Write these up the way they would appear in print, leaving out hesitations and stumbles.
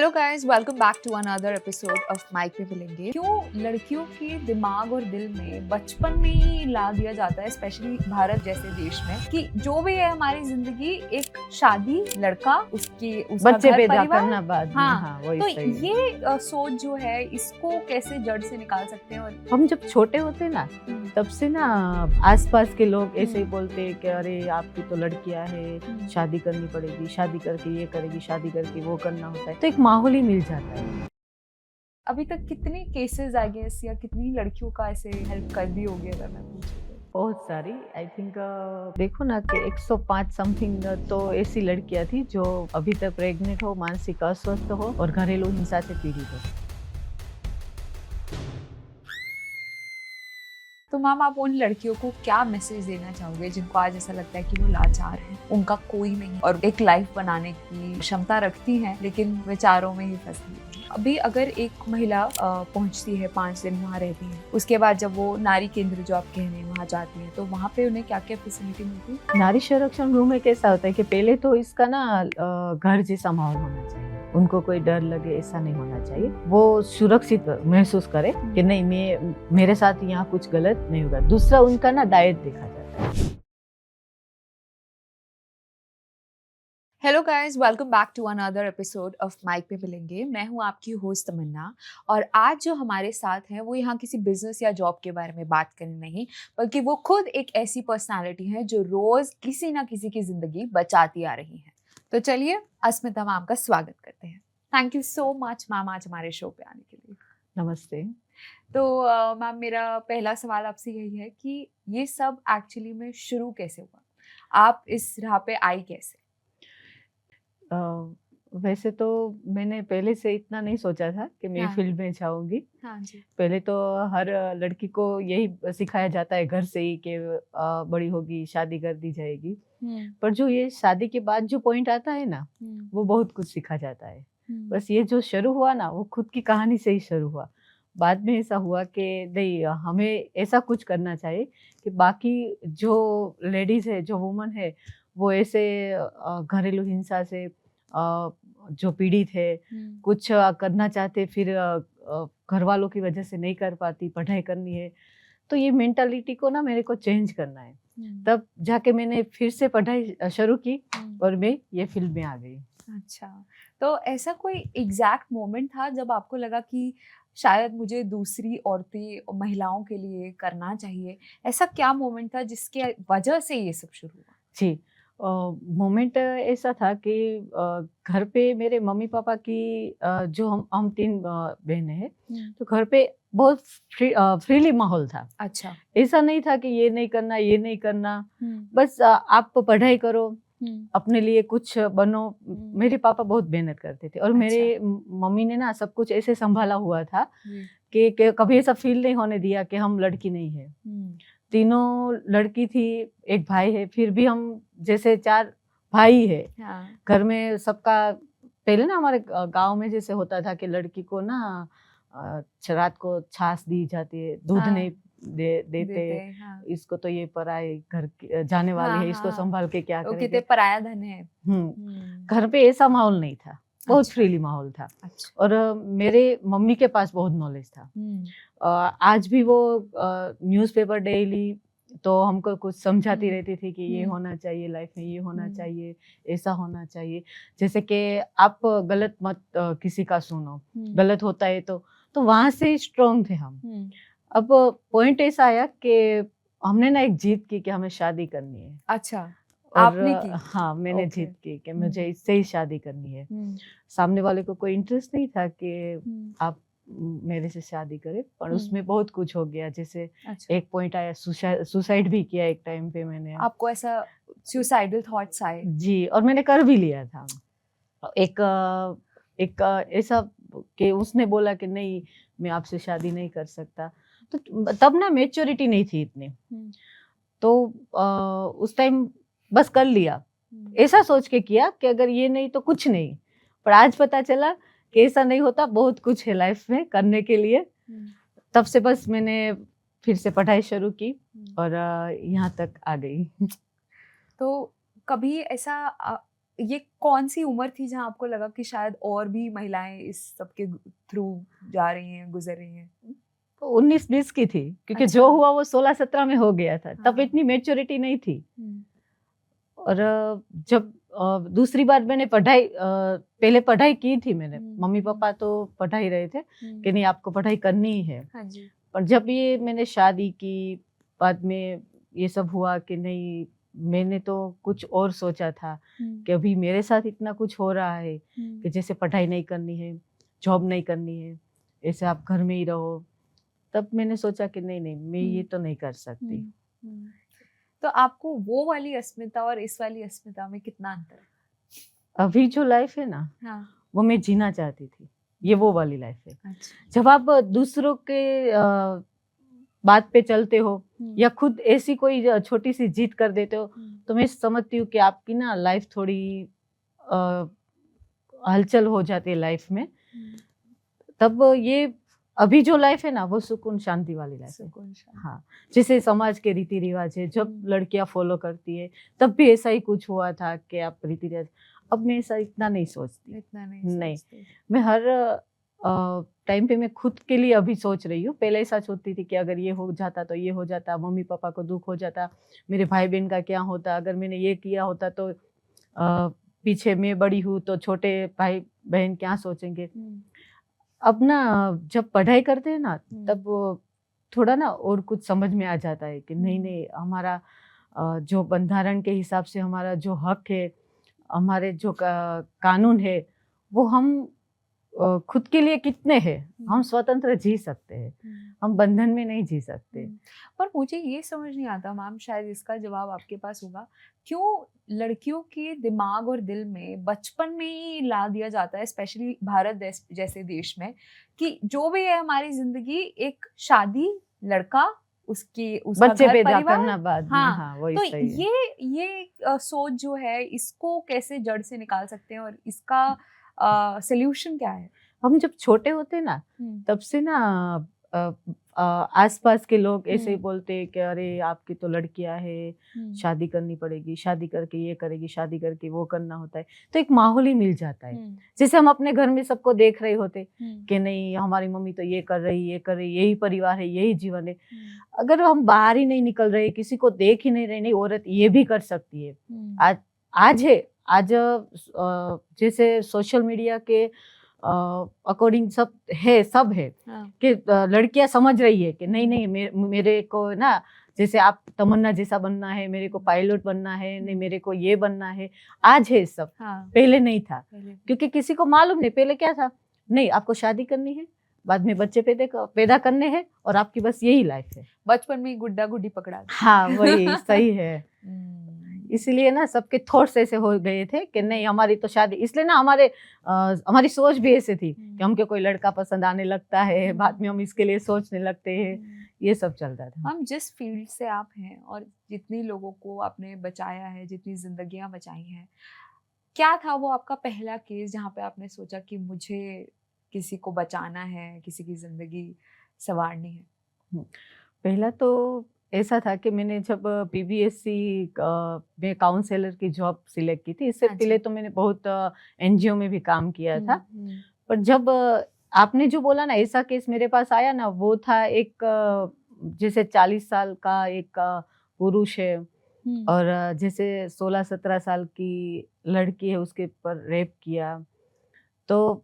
Hello guys, welcome back to another episode of mic पे मिलेंगे। क्यों लड़कियों के दिमाग और दिल में बचपन में ही ला दिया जाता है, स्पेशली भारत जैसे देश में, कि जो भी है हमारी जिंदगी एक शादी, लड़का, उसका बच्चे घर पैदा परिवार। करना बाद में। हाँ, वही तो सही है। ये सोच जो है इसको कैसे जड़ से निकाल सकते हैं? और हम जब छोटे होते ना तब से ना आसपास के लोग ऐसे ही बोलते हैं कि अरे आपकी तो लड़कियां है, शादी करनी पड़ेगी, शादी करके ये करेगी, शादी करके वो करना होता है, तो एक माहौल ही मिल जाता है। अभी तक कितने केसेस आई गेस या कितनी लड़कियों का ऐसे हेल्प कर दी होगी अगर मैं पूछूं तो? बहुत सारी, आई थिंक देखो ना कि 105 समथिंग तो ऐसी लड़कियां थी जो अभी तक प्रेग्नेंट हो, मानसिक अस्वस्थ हो और घरेलू हिंसा से पीड़ित हो। तो मैम, आप उन लड़कियों को क्या मैसेज देना चाहोगे जिनको आज ऐसा लगता है कि वो लाचार हैं, उनका कोई नहीं और एक लाइफ बनाने की क्षमता रखती हैं लेकिन विचारों में ही फंसी हैं? अभी अगर एक महिला पहुंचती है, 5 दिन वहाँ रहती है, उसके बाद जब वो नारी केंद्र जो आप कह रहे हैं वहाँ जाती है, तो वहाँ पे उन्हें क्या क्या फैसिलिटी मिलती है? नारी संरक्षण गृह में कैसा होता है कि पहले तो इसका ना घर जैसा माहौल होना चाहिए, उनको कोई डर लगे ऐसा नहीं होना चाहिए, वो सुरक्षित महसूस करे कि नहीं मेरे साथ यहाँ कुछ गलत नहीं होगा। दूसरा, उनका ना डाइट देखा जाता है। Hello guys, welcome back to another episode of mic पे मिलेंगे। मैं हूं आपकी होस्ट तमन्ना, और आज जो हमारे साथ हैं वो यहाँ किसी बिजनेस या जॉब के बारे में बात करनी नहीं, बल्कि वो खुद एक ऐसी पर्सनालिटी है जो रोज किसी ना किसी की जिंदगी बचाती आ रही है। तो चलिए अस्मिता मैम का स्वागत करते हैं। Thank you so much ma'am आज हमारे शो पे आने के लिए। नमस्ते। तो मैम, मेरा पहला सवाल आपसे यही है कि ये सब एक्चुअली में शुरू कैसे हुआ? आप इस राह पे आई कैसे? वैसे तो मैंने पहले से इतना नहीं सोचा था कि मैं हाँ। फील्ड में जाऊंगी। हाँ जी। पहले तो हर लड़की को यही सिखाया जाता है घर से ही कि बड़ी होगी शादी कर दी जाएगी। पर जो ये शादी के बाद जो पॉइंट आता है ना, वो बहुत कुछ सिखा जाता है। बस ये जो शुरू हुआ ना, वो खुद की कहानी से ही शुरू हुआ। बाद में ऐसा हुआ कि नहीं, हमें ऐसा कुछ करना चाहिए कि बाकी जो लेडीज है, जो वुमन है, वो ऐसे घरेलू हिंसा से जो पीड़ित है, कुछ करना चाहते फिर घर वालों की वजह से नहीं कर पाती, पढ़ाई करनी है, तो ये मेंटालिटी को ना मेरे को चेंज करना है। तब जाके मैंने फिर से पढ़ाई शुरू की और मैं ये फील्ड में आ गई। अच्छा, तो ऐसा कोई एग्जैक्ट मोमेंट था जब आपको लगा कि शायद मुझे दूसरी औरतें, महिलाओं के लिए करना चाहिए? ऐसा क्या मोमेंट था जिसके वजह से ये सब शुरू हुआ? जी, मोमेंट ऐसा था कि घर पे मेरे मम्मी पापा की जो हम 3 बहनें हैं, तो घर पे बहुत फ्रीली माहौल था। अच्छा। ऐसा नहीं था कि ये नहीं करना, ये नहीं करना, बस आप पढ़ाई करो, अपने लिए कुछ बनो। मेरे पापा बहुत मेहनत करते थे और मेरे मम्मी ने ना सब कुछ ऐसे संभाला हुआ था कि कभी ऐसा फील नहीं होने दिया कि हम लड़की नहीं है। तीनों लड़की थी, एक भाई है, फिर भी हम जैसे 4 भाई है। हाँ। घर में सबका पहले ना हमारे गांव में जैसे होता था कि लड़की को ना रात को छाछ दी जाती है, दूध नहीं देते। हाँ। इसको तो ये पराए घर जाने वाली है, इसको संभाल के क्या करेंगे। पराया धन है। घर पे ऐसा माहौल नहीं था, बहुत फ्रीली माहौल था। और मेरे मम्मी के पास बहुत नॉलेज था। आज भी वो न्यूज़पेपर डेली तो हमको कुछ समझाती रहती थी कि ये होना चाहिए लाइफ में, ये होना चाहिए, ऐसा होना चाहिए। जैसे कि आप गलत मत किसी का सुनो, गलत होता है तो वहां से स्ट्रॉन्ग थे हम। अब पॉइंट ऐसा आया कि हमने ना एक जीत की कि हमें शादी करनी है। अच्छा, और आपने की? हाँ, मैंने जीत की कि मुझे इससे ही शादी करनी है। सामने वाले को कोई इंटरेस्ट नहीं था कि आप मेरे से शादी करे, पर उसमें बहुत कुछ हो गया। जैसे एक पॉइंट आया, सुसाइड भी किया एक टाइम पे मैंने। आपको ऐसा सुसाइडल थॉट्स आए? जी, और मैंने कर भी लिया था। एक ऐसा कि उसने बोला कि नहीं, मैं आपसे शादी नहीं कर सकता, तो तब ना मैच्योरिटी नहीं थी इतनी, तो उस टाइम बस कर लिया, ऐसा सोच के किया कि अगर ये नहीं तो कुछ नहीं। पर आज पता चला कि ऐसा नहीं होता, बहुत कुछ है लाइफ में करने के लिए। तब से बस मैंने फिर से पढ़ाई शुरू की और यहाँ तक आ गई। तो कभी ऐसा ये कौन सी उम्र थी जहाँ आपको लगा कि शायद और भी महिलाएं इस सब के थ्रू जा रही हैं, गुजर रही हैं? 19-20 की थी, क्योंकि अच्छा। जो हुआ वो 16-17 में हो गया था। तब हाँ। इतनी मैच्योरिटी नहीं थी। हम्म, और जब दूसरी बार मैंने पढ़ाई, पहले पढ़ाई की थी मैंने, मम्मी पापा तो पढ़ा ही रहे थे कि नहीं आपको पढ़ाई करनी ही है। हाँ जी। पर जब ये मैंने शादी की, बाद में ये सब हुआ कि नहीं, मैंने तो कुछ और सोचा था कि अभी मेरे साथ इतना कुछ हो रहा है कि जैसे पढ़ाई नहीं करनी है, जॉब नहीं करनी है, ऐसे आप घर में ही रहो। तब मैंने सोचा कि नहीं नहीं, मैं ये तो नहीं कर सकती। हम्म। तो आपको वो वाली अस्मिता और इस वाली अस्मिता में कितना अंतर है? अभी जो लाइफ है ना, हाँ। वो मैं जीना चाहती थी, ये वो वाली लाइफ है। अच्छा। जब आप दूसरों के बात पे चलते हो या खुद ऐसी कोई छोटी सी जीत कर देते हो, तो मैं समझती हूँ कि आपकी ना लाइफ थोड़ी अ, हलचल हो जाती है लाइफ में। तब ये अभी जो लाइफ है ना, वो सुकून शांति वाली लाइफ है। सुकून शांति। हाँ, जैसे समाज के रीति रिवाज है, जब लड़कियां फॉलो करती है, तब भी ऐसा ही कुछ हुआ था कि आप रीति रिवाज। अब मैं ऐसा इतना नहीं सोचती। इतना नहीं सोचती। मैं हर टाइम पे मैं खुद के लिए अभी सोच रही हूँ। पहले ऐसा सोचती थी कि अगर ये हो जाता तो ये हो जाता, मम्मी पापा को दुख हो जाता, मेरे भाई बहन का क्या होता, अगर मैंने ये किया होता तो पीछे मैं बड़ी हूँ तो छोटे भाई बहन क्या सोचेंगे। अब ना जब पढ़ाई करते हैं ना, तब थोड़ा ना और कुछ समझ में आ जाता है कि नहीं नहीं, हमारा जो बंधारण के हिसाब से हमारा जो हक है, हमारे जो कानून है, वो हम खुद के लिए कितने हैं। हम स्वतंत्र जी सकते हैं, हम बंधन में नहीं जी सकते। पर मुझे ये समझ नहीं आता मैम, शायद इसका जवाब आपके पास होगा, क्यों लड़कियों के दिमाग और दिल में बचपन में ही ला दिया जाता है, स्पेशली भारत जैसे देश में, कि जो भी है हमारी जिंदगी एक शादी, लड़का, उसका बच्चे घर पैदा परिवार। करना बाद में। हाँ, हाँ, वही तो सही है। ये सोच जो है, इसको कैसे जड़ से निकाल सकते हैं और इसका सॉल्यूशन क्या है? हम जब छोटे होते ना, तब से ना आसपास के लोग ऐसे ही बोलते हैं कि अरे आपकी तो लड़कियां है, शादी करनी पड़ेगी, शादी करके ये करेगी, शादी करके वो करना होता है। तो एक माहौल ही मिल जाता है। जैसे हम अपने घर में सबको देख रहे होते कि नहीं हमारी मम्मी तो ये कर रही, ये कर रही, यही परिवार है, यही जीवन है। अगर हम बाहर ही नहीं निकल रहे, किसी को देख ही नहीं रहे, नहीं औरत ये भी कर सकती है। आज है, आज जैसे सोशल मीडिया के अकॉर्डिंग सब है कि लड़कियां समझ रही है कि नहीं नहीं, मेरे को ना, जैसे आप तमन्ना जैसा बनना है, मेरे को पायलट बनना है, नहीं मेरे को ये बनना है। आज है सब। पहले नहीं था, क्योंकि किसी को मालूम नहीं। पहले क्या था, नहीं आपको शादी करनी है, बाद में बच्चे पैदा करने हैं, और आपकी बस यही लाइफ है। बचपन में गुड्डा गुड्डी पकड़ा दे। हाँ, वही सही है। इसलिए ना सबके थॉट्स ऐसे हो गए थे कि नहीं हमारी तो शादी, इसलिए ना हमारी सोच भी ऐसे थी कि हमको कोई लड़का पसंद आने लगता है, बाद में हम इसके लिए सोचने लगते हैं। ये सब चलता था। हम जिस फील्ड से आप हैं और जितनी लोगों को आपने बचाया है, जितनी जिंदगियां बचाई हैं, क्या था वो आपका पहला केस जहाँ पे आपने सोचा कि मुझे किसी को बचाना है, किसी की जिंदगी संवारनी है? पहला तो ऐसा था कि मैंने जब पीबीएससी में काउंसलर की जॉब सिलेक्ट की थी। इससे पहले तो मैंने बहुत एनजीओ में भी काम किया था। पर जब आपने जो बोला ना ऐसा केस मेरे पास आया ना, वो था एक जैसे 40 साल का एक पुरुष है और जैसे 16-17 साल की लड़की है, उसके ऊपर रेप किया। तो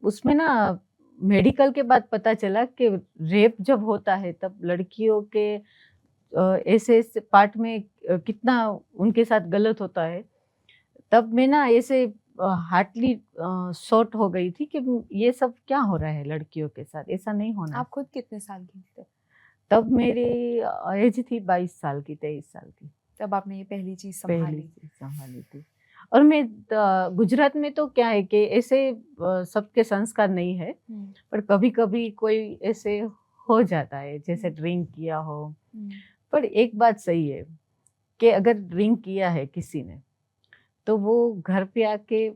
उसमें ना मेडिकल के बाद पता चला कि रेप जब होता है तब लड़कियों के ऐसे ऐसे पार्ट में कितना उनके साथ गलत होता है। तब मैं ना ऐसे हार्टली शॉर्ट हो गई थी कि ये सब क्या हो रहा है लड़कियों के साथ, ऐसा नहीं होना। आप खुद कितने साल की थे? तब मेरी एज थी 22 साल की, 23 साल की। तब आपने ये पहली चीज संभाली थी। और मैं गुजरात में तो क्या है कि ऐसे सबके संस्कार नहीं है, पर कभी कभी कोई ऐसे हो जाता है, जैसे ड्रिंक किया हो। पर एक बात सही है कि अगर ड्रिंक किया है किसी ने, तो वो घर पे आके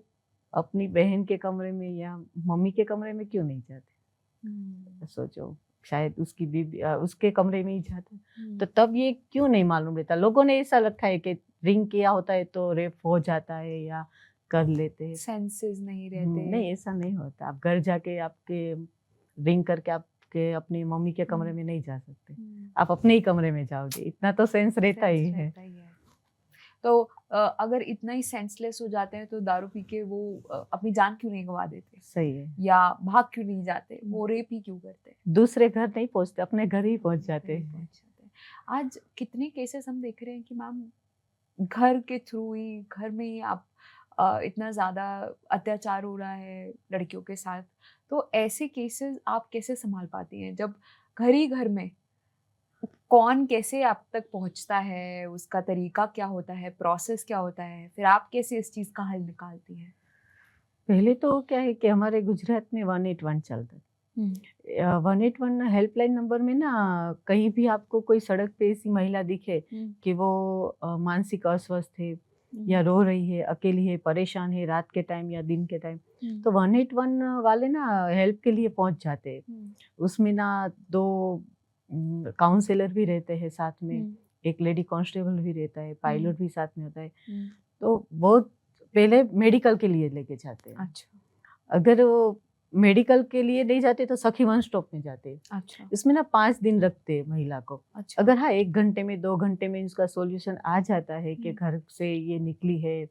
अपनी बहन के कमरे में या मम्मी के कमरे में क्यों नहीं जाते? सोचो, शायद उसकी बीबी उसके कमरे में ही जाता है। तो तब ये क्यों नहीं मालूम रहता? लोगों ने ऐसा रखा है कि ड्रिंक किया होता है तो रेप हो जाता है या कर लेते हैं। सेंसेस नहीं रहते। नहीं, ऐसा नहीं होता। आप घर जाके आपके ड्रिंक करके आपके अपनी मम्मी के कमरे में नहीं जा सकते। आप अपने ही कमरे में जाओगे, इतना तो सेंस रहता ही है। तो अगर इतना ही सेंसलेस हो जाते हैं तो दारू पी के वो अपनी जान क्यों नहीं गंवा देते? सही है। या भाग क्यों नहीं जाते? वो रेप ही क्यों करते? दूसरे घर नहीं पहुंचते, अपने घर ही पहुंच जाते हैं। आज कितने केसेस हम देख रहे हैं कि मैम घर के थ्रू ही, घर में ही आप इतना ज़्यादा अत्याचार हो रहा है लड़कियों के साथ। तो ऐसे केसेस आप कैसे संभाल पाती हैं जब घर ही घर में कौन कैसे आप तक पहुंचता है, उसका तरीका क्या होता है, प्रोसेस क्या होता है, फिर आप कैसे इस चीज़ का हल निकालती हैं? पहले तो क्या है कि हमारे गुजरात में 181 चलता है। 181 हेल्पलाइन नंबर में ना कहीं भी आपको कोई सड़क पे ऐसी महिला दिखे कि वो मानसिक अस्वस्थ है या रो रही है, अकेली है, परेशान है, रात के टाइम या दिन के टाइम, तो 181 वाले ना हेल्प के लिए पहुंच जाते हैं। उसमें ना 2 काउंसलर भी रहते हैं साथ में, एक लेडी कांस्टेबल भी रहता है, पायलट भी साथ में होता है। तो वो पहले मेडिकल के लिए लेके जाते हैं। अच्छा। अगर वो मेडिकल के लिए नहीं जाते तो सखी वन स्टॉप में जाते हैं। अच्छा। इसमें ना 5 दिन रखते हैं महिला को। अच्छा। अगर हाँ 1 घंटे में 2 घंटे में इसका सॉल्यूशन आ जाता है कि घर से ये निकली है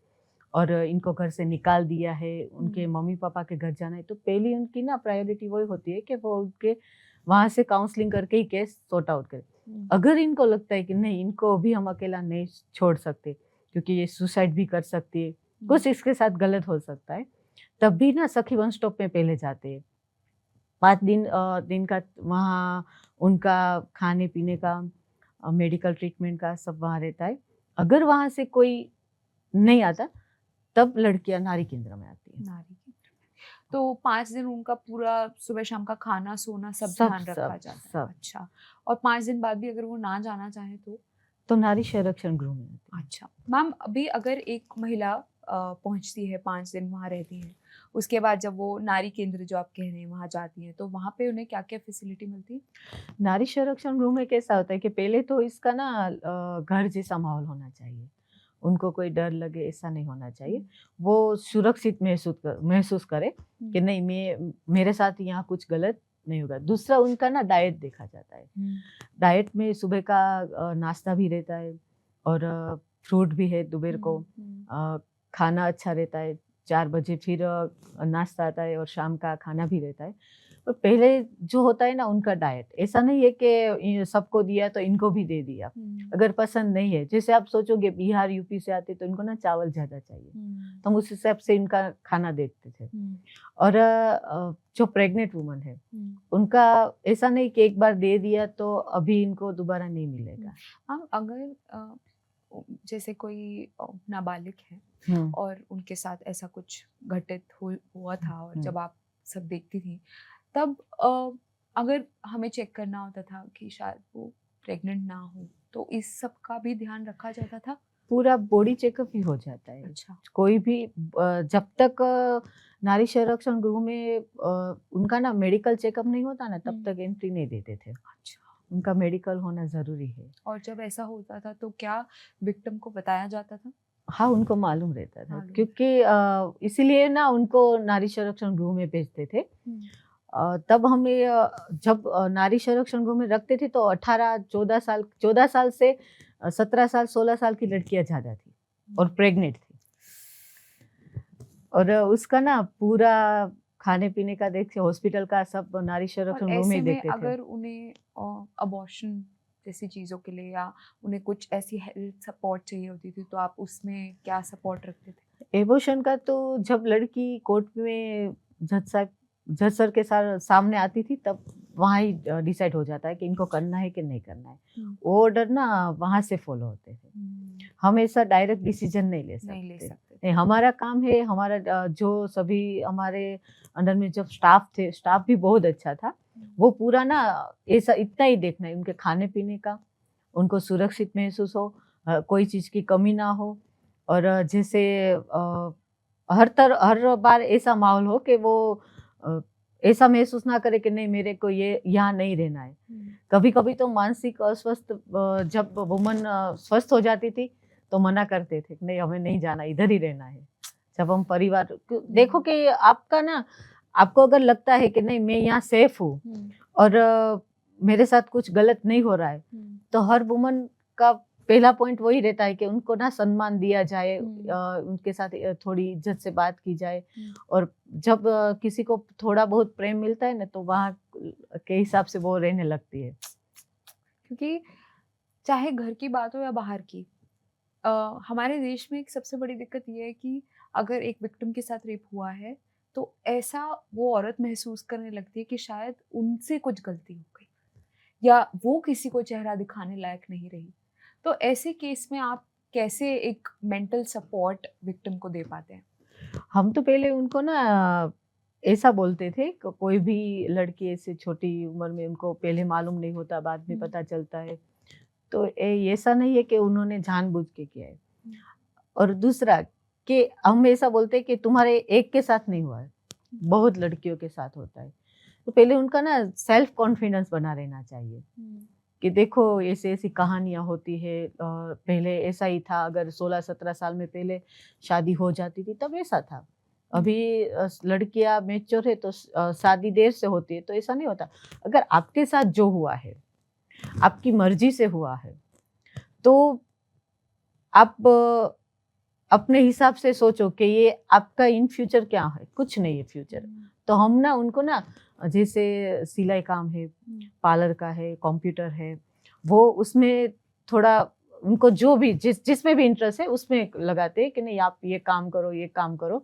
और इनको घर से निकाल दिया है, उनके मम्मी पापा के घर जाना है, तो पहली उनकी ना प्रायोरिटी वही होती है कि वो उनके वहाँ से काउंसलिंग करके ही केस सॉर्ट आउट करें। अगर इनको लगता है कि नहीं, इनको भी हम अकेला नहीं छोड़ सकते क्योंकि ये सुसाइड भी कर सकती है, कुछ इसके साथ गलत हो सकता है, तब भी ना सखी वन स्टॉप में पहले जाते हैं। 5 दिन का वहाँ उनका खाने पीने का, मेडिकल ट्रीटमेंट का सब वहाँ रहता है। अगर वहाँ से कोई नहीं आता तब लड़कियां नारी केंद्र में आती है। नारी केंद्र में। तो 5 दिन उनका पूरा सुबह शाम का खाना सोना सब ध्यान रखा जाता है। अच्छा। और 5 दिन बाद भी अगर वो ना जाना चाहे तो नारी संरक्षण गृह में आती है। अच्छा। मैम अभी अगर एक महिला पहुंचती है, 5 दिन वहाँ रहती है, उसके बाद जब वो नारी केंद्र जो आप कह रहे हैं वहाँ जाती हैं, तो वहाँ पे उन्हें क्या क्या फैसिलिटी मिलती है? नारी संरक्षण गृह में कैसा होता है कि पहले तो इसका ना घर जैसा माहौल होना चाहिए, उनको कोई डर लगे ऐसा नहीं होना चाहिए। वो सुरक्षित महसूस करे कि नहीं, मेरे साथ यहाँ कुछ गलत नहीं होगा। दूसरा उनका ना डाइट देखा जाता है। डाइट में सुबह का नाश्ता भी रहता है और फ्रूट भी है दोपहर को। खाना अच्छा रहता है, 4 बजे फिर नाश्ता आता है और शाम का खाना भी रहता है। और पहले जो होता है ना उनका डाइट, ऐसा नहीं है कि सबको दिया तो इनको भी दे दिया। अगर पसंद नहीं है, जैसे आप सोचोगे बिहार यूपी से आते तो इनको ना चावल ज़्यादा चाहिए, तो हम उस हिसाब से इनका खाना देखते थे। और जो प्रेग्नेंट वुमन है उनका ऐसा नहीं कि एक बार दे दिया तो अभी इनको दोबारा नहीं मिलेगा। हम अगर जैसे कोई नाबालिग है और उनके साथ ऐसा कुछ घटित हुआ था और जब आप सब देखती थी तब अगर हमें चेक करना होता था कि शायद वो प्रेग्नेंट ना हो, तो इस सब का भी ध्यान रखा जाता था? पूरा बॉडी चेकअप भी हो जाता है। अच्छा। कोई भी जब तक नारी संरक्षण गृह में उनका ना मेडिकल चेकअप नहीं होता ना तब तक एंट्री नहीं देते थे। अच्छा। उनका मेडिकल होना जरूरी है। और जब ऐसा होता था तो क्या विक्टिम को बताया जाता था? हाँ, उनको मालूम रहता था क्योंकि इसीलिए ना उनको नारी संरक्षण गृह में भेजते थे। तब हमें जब नारी संरक्षण गृह में रखते थे तो 14 साल से 17 साल 16 साल की लड़कियां ज्यादा थी और प्रेग्नेंट थी। और उसका ना पूरा खाने पीने का देखते, हॉस्पिटल का सब नारी संरक्षण गृह में देखते थे। अगर उन्हें अबॉर्शन जैसी चीज़ों के लिए या उन्हें कुछ ऐसी हेल्थ सपोर्ट चाहिए होती थी तो आप उसमें क्या सपोर्ट रखते थे? एबॉर्शन का तो जब लड़की कोर्ट में जज सर के सामने आती थी तब वहाँ ही डिसाइड हो जाता है कि इनको करना है कि नहीं करना है। वो ऑर्डर ना वहाँ से फॉलो होते थे। हम ऐसा डायरेक्ट डिसीजन नहीं ले सकते। हमारा काम है, हमारा जो सभी हमारे अंडर में जब स्टाफ भी बहुत अच्छा था, वो पूरा ना ऐसा इतना ही देखना है उनके खाने पीने का, उनको सुरक्षित महसूस हो, कोई चीज़ की कमी ना हो। और जैसे हर बार ऐसा माहौल हो कि वो ऐसा महसूस ना करे कि नहीं मेरे को ये यहाँ नहीं रहना है। कभी कभी तो मानसिक अस्वस्थ जब वुमन स्वस्थ हो जाती थी तो मना करते थे कि नहीं हमें नहीं जाना, इधर ही रहना है। जब हम परिवार देखो कि आपका ना, आपको अगर लगता है कि नहीं मैं यहाँ सेफ हूँ और मेरे साथ कुछ गलत नहीं हो रहा है, तो हर वुमन का पहला पॉइंट वही रहता है कि उनको ना सम्मान दिया जाए, उनके साथ थोड़ी इज्जत से बात की जाए। और जब किसी को थोड़ा बहुत प्रेम मिलता है ना तो वहाँ के हिसाब से वो रहने लगती है। क्योंकि चाहे घर की बात हो या बाहर की, हमारे देश में एक सबसे बड़ी दिक्कत ये है कि अगर एक विक्टिम के साथ रेप हुआ है तो ऐसा वो औरत महसूस करने लगती है कि शायद उनसे कुछ गलती हो गई या वो किसी को चेहरा दिखाने लायक नहीं रही। तो ऐसे केस में आप कैसे एक मेंटल सपोर्ट विक्टिम को दे पाते हैं? हम तो पहले उनको ना ऐसा बोलते थे कि कोई भी लड़की ऐसे छोटी उम्र में उनको पहले मालूम नहीं होता, बाद में पता चलता है, तो ऐसा नहीं है कि उन्होंने जानबूझ के किया है। और दूसरा कि हम ऐसा बोलते हैं कि तुम्हारे एक के साथ नहीं हुआ है, बहुत लड़कियों के साथ होता है। तो पहले उनका ना सेल्फ कॉन्फिडेंस बना रहना चाहिए कि देखो ऐसी ऐसी कहानियाँ होती है, पहले ऐसा ही था। अगर 16-17 साल में पहले शादी हो जाती थी तब ऐसा था। अभी लड़कियां मैच्योर है तो शादी देर से होती है, तो ऐसा नहीं होता। अगर आपके साथ जो हुआ है आपकी मर्जी से हुआ है तो आप अपने हिसाब से सोचो कि ये आपका इन फ्यूचर क्या है। कुछ नहीं है फ्यूचर। तो हम ना उनको ना, जैसे सिलाई काम है, पार्लर का है, कंप्यूटर है, वो उसमें थोड़ा उनको जो भी जिसमें भी इंटरेस्ट है उसमें लगाते हैं कि नहीं आप ये काम करो, ये काम करो,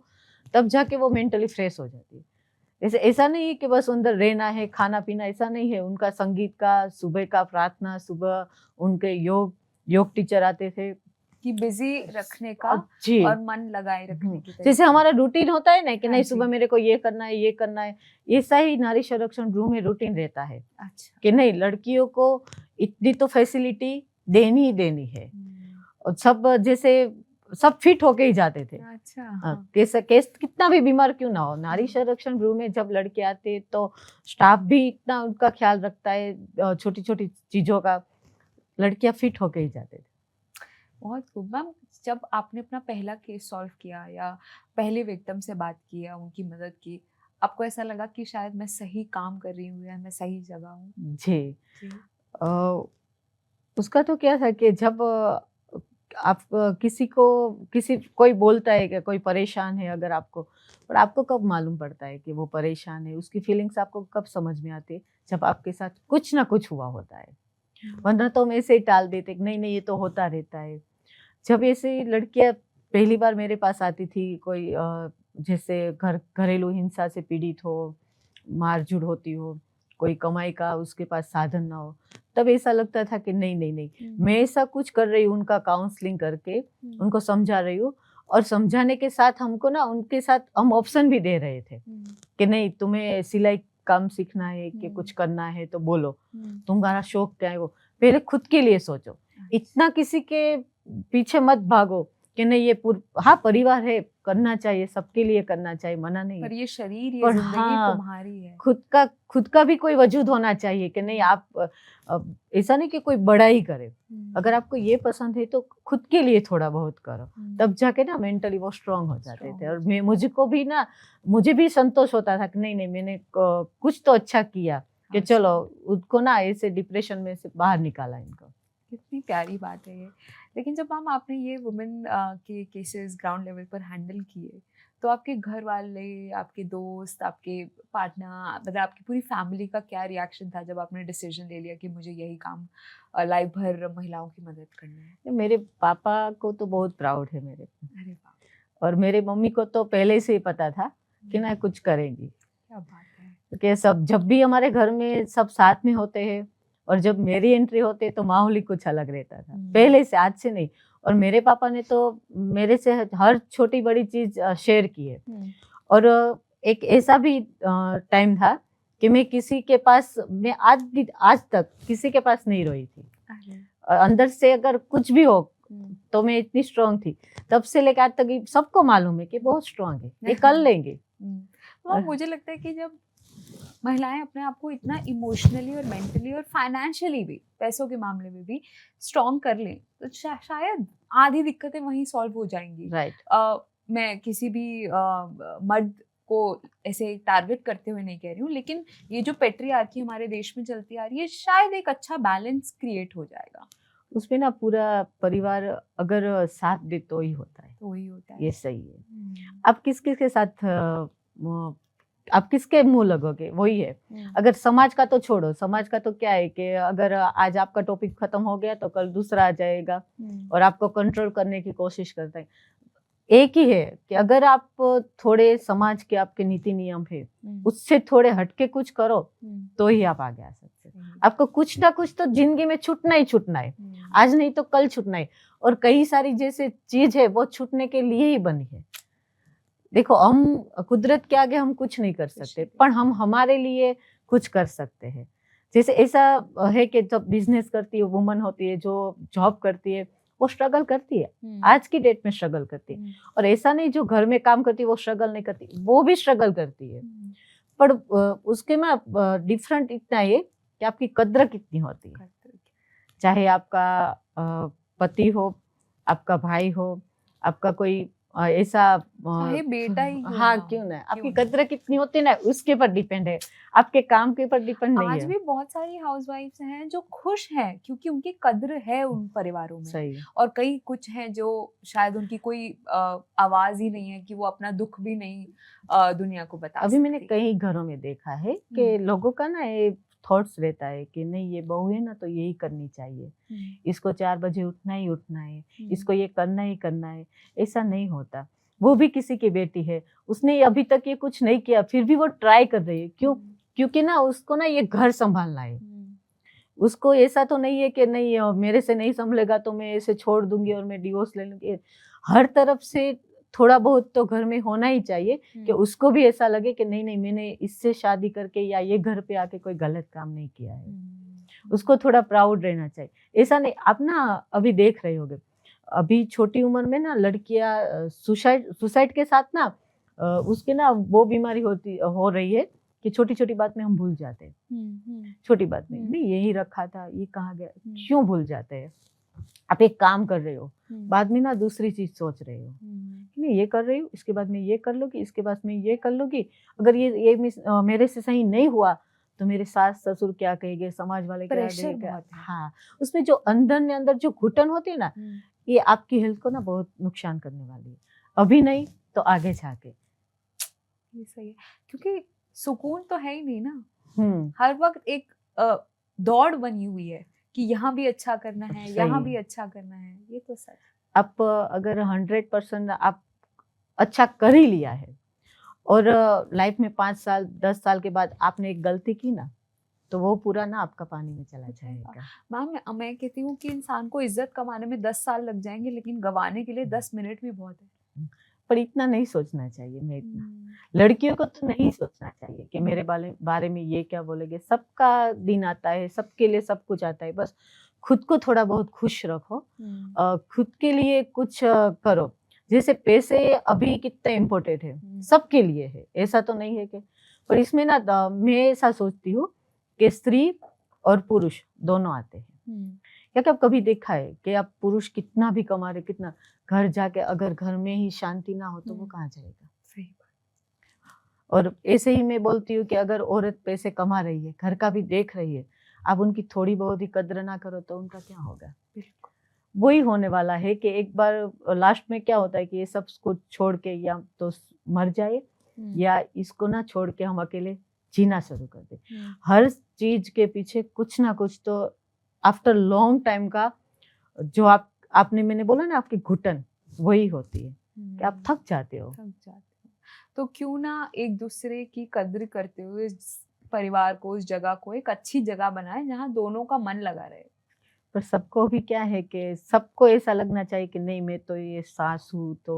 तब जाके वो मेंटली फ्रेश हो जाती है। जैसे ऐसा नहीं है कि बस अंदर रहना है, खाना पीना, ऐसा नहीं है। उनका संगीत का, सुबह का प्रार्थना, सुबह उनके योग टीचर आते थे कि बिजी रखने का जी, और मन लगाए रखने की तरह। जैसे हमारा रूटीन होता है ना कि हाँ नहीं जी। सुबह मेरे को ये करना है, ये करना है, ऐसा ही नारी संरक्षण गृह में रूटीन रहता है। अच्छा। कि नहीं लड़कियों को इतनी तो फैसिलिटी देनी ही देनी है। और सब जैसे सब फिट होके ही जाते थे। अच्छा। केस कितना भी बीमार क्यों ना हो, नारी संरक्षण गृह में जब लड़के आते तो स्टाफ भी इतना उनका ख्याल रखता है छोटी छोटी चीजों का, लड़कियां फिट होके ही जाते थे। बहुत खूब। मैम, जब आपने अपना पहला केस सॉल्व किया या पहले विक्टिम से बात की या उनकी मदद की, आपको ऐसा लगा कि शायद मैं सही काम कर रही हूँ या मैं सही जगह हूँ? जी, जी। उसका तो क्या था कि जब आप कोई बोलता है कि कोई परेशान है अगर आपको, और आपको कब मालूम पड़ता है कि वो परेशान है, उसकी फीलिंग्स आपको कब समझ में आती है? जब आपके साथ कुछ ना कुछ हुआ होता है। वरना तो हम ऐसे ही टाल देते कि नहीं नहीं ये तो होता रहता है। जब ऐसे लड़कियां पहली बार मेरे पास आती थी, कोई जैसे घरेलू हिंसा से पीड़ित हो, मारझूड़ होती हो, कोई कमाई का उसके पास साधन ना हो, तब ऐसा लगता था कि नहीं नहीं नहीं, मैं ऐसा कुछ कर रही हूँ, उनका काउंसलिंग करके उनको समझा रही हूँ। और समझाने के साथ हमको ना उनके साथ हम ऑप्शन भी दे रहे थे कि नहीं तुम्हें सिलाई काम सीखना है कि कुछ करना है तो बोलो, तुम्हारा शौक क्या है वो पहले खुद के लिए सोचो। इतना किसी के पीछे मत भागो कि नहीं ये हाँ परिवार है, करना चाहिए, सबके लिए करना चाहिए, मना नहीं, पर ये शरीर, ये पर जिंदगी हाँ, तुम्हारी है। खुद का भी कोई वजूद होना चाहिए कि नहीं आप ऐसा नहीं कि कोई बड़ा ही करे। अगर आपको ये पसंद है तो खुद के लिए थोड़ा बहुत करो, तब जाके ना मेंटली वो स्ट्रांग हो जाते थे। और मुझे भी संतोष होता था कि नहीं नहीं मैंने कुछ तो अच्छा किया कि चलो उसको ना ऐसे डिप्रेशन में से बाहर निकाला इनको। कितनी प्यारी बात है ये। लेकिन जब मैम आपने ये वुमेन के केसेस ग्राउंड लेवल पर हैंडल किए, तो आपके घर वाले, आपके दोस्त, आपके पार्टनर, मतलब आपकी पूरी फैमिली का क्या रिएक्शन था जब आपने डिसीजन ले लिया कि मुझे यही काम लाइफ भर महिलाओं की मदद करनी है? मेरे पापा को तो बहुत प्राउड है मेरे पे। अरे वाह! और मेरे मम्मी को तो पहले से ही पता था कि ना कुछ करेंगी। क्या बात है। क्योंकि सब जब भी हमारे घर में सब साथ में होते हैं और जब मेरी एंट्री होती है तो माहौल ही कुछ अलग रहता था पहले से, आज से नहीं। और मेरे पापा ने तो मेरे से हर छोटी बड़ी चीज शेयर की है। और एक ऐसा भी टाइम था कि मैं किसी के पास, मैं आज तक किसी के पास नहीं रोई थी। और अंदर से अगर कुछ भी हो तो मैं इतनी स्ट्रांग थी। तब से लेकर आज तक सबको मालूम है कि बहुत स्ट्रांग है, ये कर लेंगे। मुझे लगता है कि जब महिलाएं अपने आप को इतना इमोशनली और मेंटली और फाइनेंशियली भी, पैसों के मामले में भी स्ट्रॉन्ग कर लें तो शायद आधी दिक्कतें वहीं सॉल्व हो जाएंगी। राइट। मैं किसी भी मर्द को ऐसे टारगेट करते हुए नहीं कह रही हूँ, लेकिन ये जो पेट्रियार्की हमारे देश में चलती आ रही है, शायद एक अच्छा बैलेंस क्रिएट हो जाएगा। उसमें ना पूरा परिवार अगर साथ दे तो ही होता है, तो ही होता है। ये सही है। आप किस किस के साथ आप किसके मुंह लगोगे, वही है। अगर समाज का तो छोड़ो, समाज का तो क्या है कि अगर आज आपका टॉपिक खत्म हो गया तो कल दूसरा आ जाएगा और आपको कंट्रोल करने की कोशिश करता है। एक ही है कि अगर आप थोड़े समाज के आपके नीति नियम है उससे थोड़े हटके कुछ करो तो ही आप आगे आ सकते हैं। आपको कुछ ना कुछ तो जिंदगी में छूटना ही छूटना है, आज नहीं तो कल छूटना है। और कई सारी जैसे चीज है वो छूटने के लिए ही बनी है। देखो, हम कुदरत के आगे हम कुछ नहीं कर सकते, पर हम हमारे लिए कुछ कर सकते हैं। जैसे ऐसा है कि जब बिजनेस करती है वुमन होती है, जो जॉब करती है, वो स्ट्रगल करती है, आज की डेट में स्ट्रगल करती है। और ऐसा नहीं जो घर में काम करती है वो स्ट्रगल नहीं करती, वो भी स्ट्रगल करती है। पर उसके में डिफरेंट इतना है कि आपकी कद्र कितनी होती है। चाहे आपका पति हो, आपका भाई हो, आपका कोई ऐसा चाहे बेटा ही क्यों हाँ ना, क्यों ना, आपकी कद्र कितनी होती है ना, उसके पर डिपेंड है, आपके काम के ऊपर डिपेंड नहीं है। आज भी बहुत सारी हाउसवाइफ्स हैं जो खुश हैं क्योंकि उनकी कद्र है उन परिवारों में। सही। और कई कुछ हैं जो शायद उनकी कोई आवाज ही नहीं है कि वो अपना दुख भी नहीं दुनिया को बता अभी सकती। मैंने कई घरों में देखा है कि लोगों का ना ये थॉट्स रहता है कि नहीं ये बहू है ना तो यही करनी चाहिए, इसको 4 बजे उठना ही उठना है, इसको ये करना ही करना है। ऐसा नहीं होता। वो भी किसी की बेटी है, उसने अभी तक ये कुछ नहीं किया फिर भी वो ट्राई कर रही है। क्यों? क्योंकि ना उसको ना ये घर संभालना है। उसको ऐसा तो नहीं है कि नहीं मेरे से नहीं संभलेगा तो मैं इसे छोड़ दूंगी और मैं डिवोर्स ले लूंगी। हर तरफ से थोड़ा बहुत तो घर में होना ही चाहिए कि उसको भी ऐसा लगे कि नहीं नहीं मैंने इससे शादी करके या ये घर पे आके कोई गलत काम नहीं किया है। उसको थोड़ा प्राउड रहना चाहिए। ऐसा नहीं, आप ना अभी देख रहे होगे, अभी छोटी उम्र में ना लड़कियां सुसाइड के साथ ना उसके ना वो बीमारी हो रही है कि छोटी छोटी बात में हम भूल जाते हैं। छोटी बात में नहीं यही रखा था, ये कहाँ गया, क्यों भूल जाते हैं। आप एक काम कर रहे हो, बाद में ना दूसरी चीज सोच रहे हो, नहीं ये कर रही हूँ, इसके बाद में ये कर लूंगी, इसके बाद में ये कर लूंगी, अगर ये मेरे से सही नहीं हुआ तो मेरे सास ससुर क्या कहेंगे, समाज वाले क्या कहेंगे। हाँ, उसमें जो अंदर ने अंदर जो घुटन होती है ना, ये आपकी हेल्थ को ना बहुत नुकसान करने वाली है। अभी नहीं तो आगे जाके। ये सही है, क्योंकि सुकून तो है ही नहीं ना। हर वक्त एक दौड़ बनी हुई है कि यहाँ भी अच्छा करना है, यहाँ भी अच्छा करना है। ये तो सच। आप अगर 100% आप अच्छा कर ही लिया है और लाइफ में 5 साल 10 साल के बाद आपने एक गलती की ना, तो वो पूरा ना आपका पानी में चला जाएगा। मैम, मैं कहती हूँ कि इंसान को इज्जत कमाने में 10 साल लग जाएंगे, लेकिन गंवाने के लिए 10 मिनट भी बहुत है। पर इतना नहीं सोचना चाहिए। मैं इतना लड़कियों को तो नहीं सोचना चाहिए कि मेरे बारे में ये क्या बोलेंगे। सबका दिन आता है, सबके लिए सब कुछ आता है। बस खुद को थोड़ा बहुत खुश रखो, खुद के लिए कुछ करो। जैसे पैसे अभी कितने इम्पोर्टेंट है, सबके लिए है, ऐसा तो नहीं है कि। पर इसमें ना मैं ऐसा सोचती हूँ कि स्त्री और पुरुष दोनों आते हैं। क्या आप कभी देखा है कि आप पुरुष कितना भी कमा रहे, कितना, घर जाके अगर घर में ही शांति ना हो तो वो कहाँ जाएगा। सही बात। और ऐसे ही मैं बोलती हूँ कि अगर औरत पैसे कमा रही है, घर का भी देख रही है, आप उनकी थोड़ी बहुत ही कद्र ना करो तो उनका क्या होगा। वही होने वाला है कि एक बार लास्ट में क्या होता है कि ये सब कुछ छोड़ के या तो मर जाए या इसको ना छोड़ के हम अकेले जीना शुरू कर दे। हर चीज के पीछे कुछ ना कुछ तो आफ्टर लॉन्ग टाइम का जो आपने मैंने बोला ना आपकी घुटन वही होती है कि आप थक जाते हो। तो क्यों ना एक दूसरे की कद्र करते हुए परिवार को, उस जगह को एक अच्छी जगह बनाए जहाँ दोनों का मन लगा रहे। पर सबको भी क्या है कि सबको ऐसा लगना चाहिए कि नहीं मैं तो ये सास हूँ तो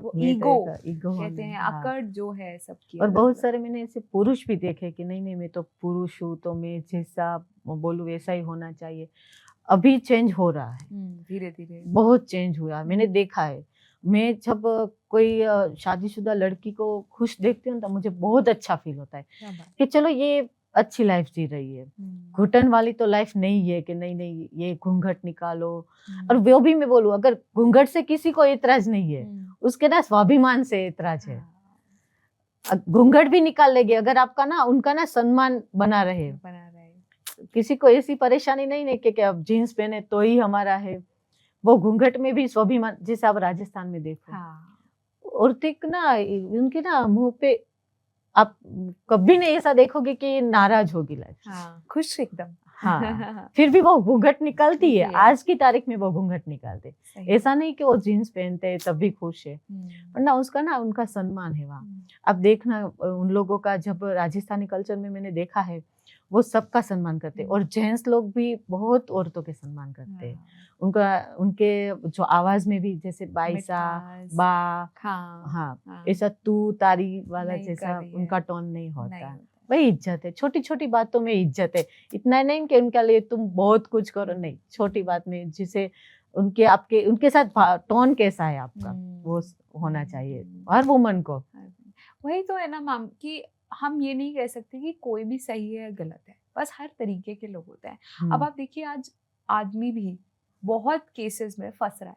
वो ईगो कहते हैं, अकड़ जो है सबकी। और बहुत सारे मैंने ऐसे पुरुष भी देखे कि नहीं नहीं मैं तो पुरुष हूँ तो मैं जैसा बोलूँ वैसा ही होना चाहिए। अभी चेंज हो रहा है, धीरे धीरे बहुत चेंज हुआ। मैंने देखा है मैं जब कोई शादीशुदा लड़की को खुश देखती हूँ तो मुझे बहुत अच्छा फील होता है क्या बात। कि चलो ये अच्छी लाइफ जी रही है। घुटन वाली तो लाइफ नहीं है कि नहीं नहीं ये घूंघट निकालो। और वो भी मैं बोलूँ, अगर घूंघट से किसी को एतराज नहीं है, उसके ना स्वाभिमान से एतराज है। घूंघट भी निकाल लेगी अगर आपका ना उनका ना सम्मान बना रहे। किसी को ऐसी परेशानी नहीं है कि अब जीन्स पहने तो ही हमारा है। वो घूंघट में भी स्वाभिमान, जैसे आप राजस्थान में देखो, औरतें ना उनके ना मुंह पे आप कभी नहीं ऐसा देखोगे कि नाराज होगी लाइफ। खुश एकदम। हाँ, फिर भी वो घूंघट निकालती है। आज की तारीख में वो घूंघट निकालते। ऐसा नहीं कि वो जीन्स पहनते हैं तब भी खुश है, वरना उसका ना उनका सम्मान है वहाँ। अब देखना उन लोगों का, जब राजस्थानी कल्चर में मैंने देखा है, वो सबका सम्मान करते हैं। और जेंट्स लोग भी बहुत औरतों के सम्मान करते हैं। उनका उनके जो आवाज में भी, जैसे बाईसा बा, हाँ ऐसा तू तारी वाला जैसा उनका टोन नहीं होता। वही इज्जत है, छोटी छोटी बातों में इज्जत है। इतना नहीं कि उनके लिए तुम बहुत कुछ करो, नहीं, छोटी बात में जिसे उनके आपके उनके साथ टोन कैसा है आपका, वो होना चाहिए हर वुमन को। वही तो है ना मैम, कि हम ये नहीं कह सकते कि कोई भी सही है या गलत है, बस हर तरीके के लोग होते हैं। अब आप देखिए, आज आदमी भी बहुत केसेस में फंस रहा है।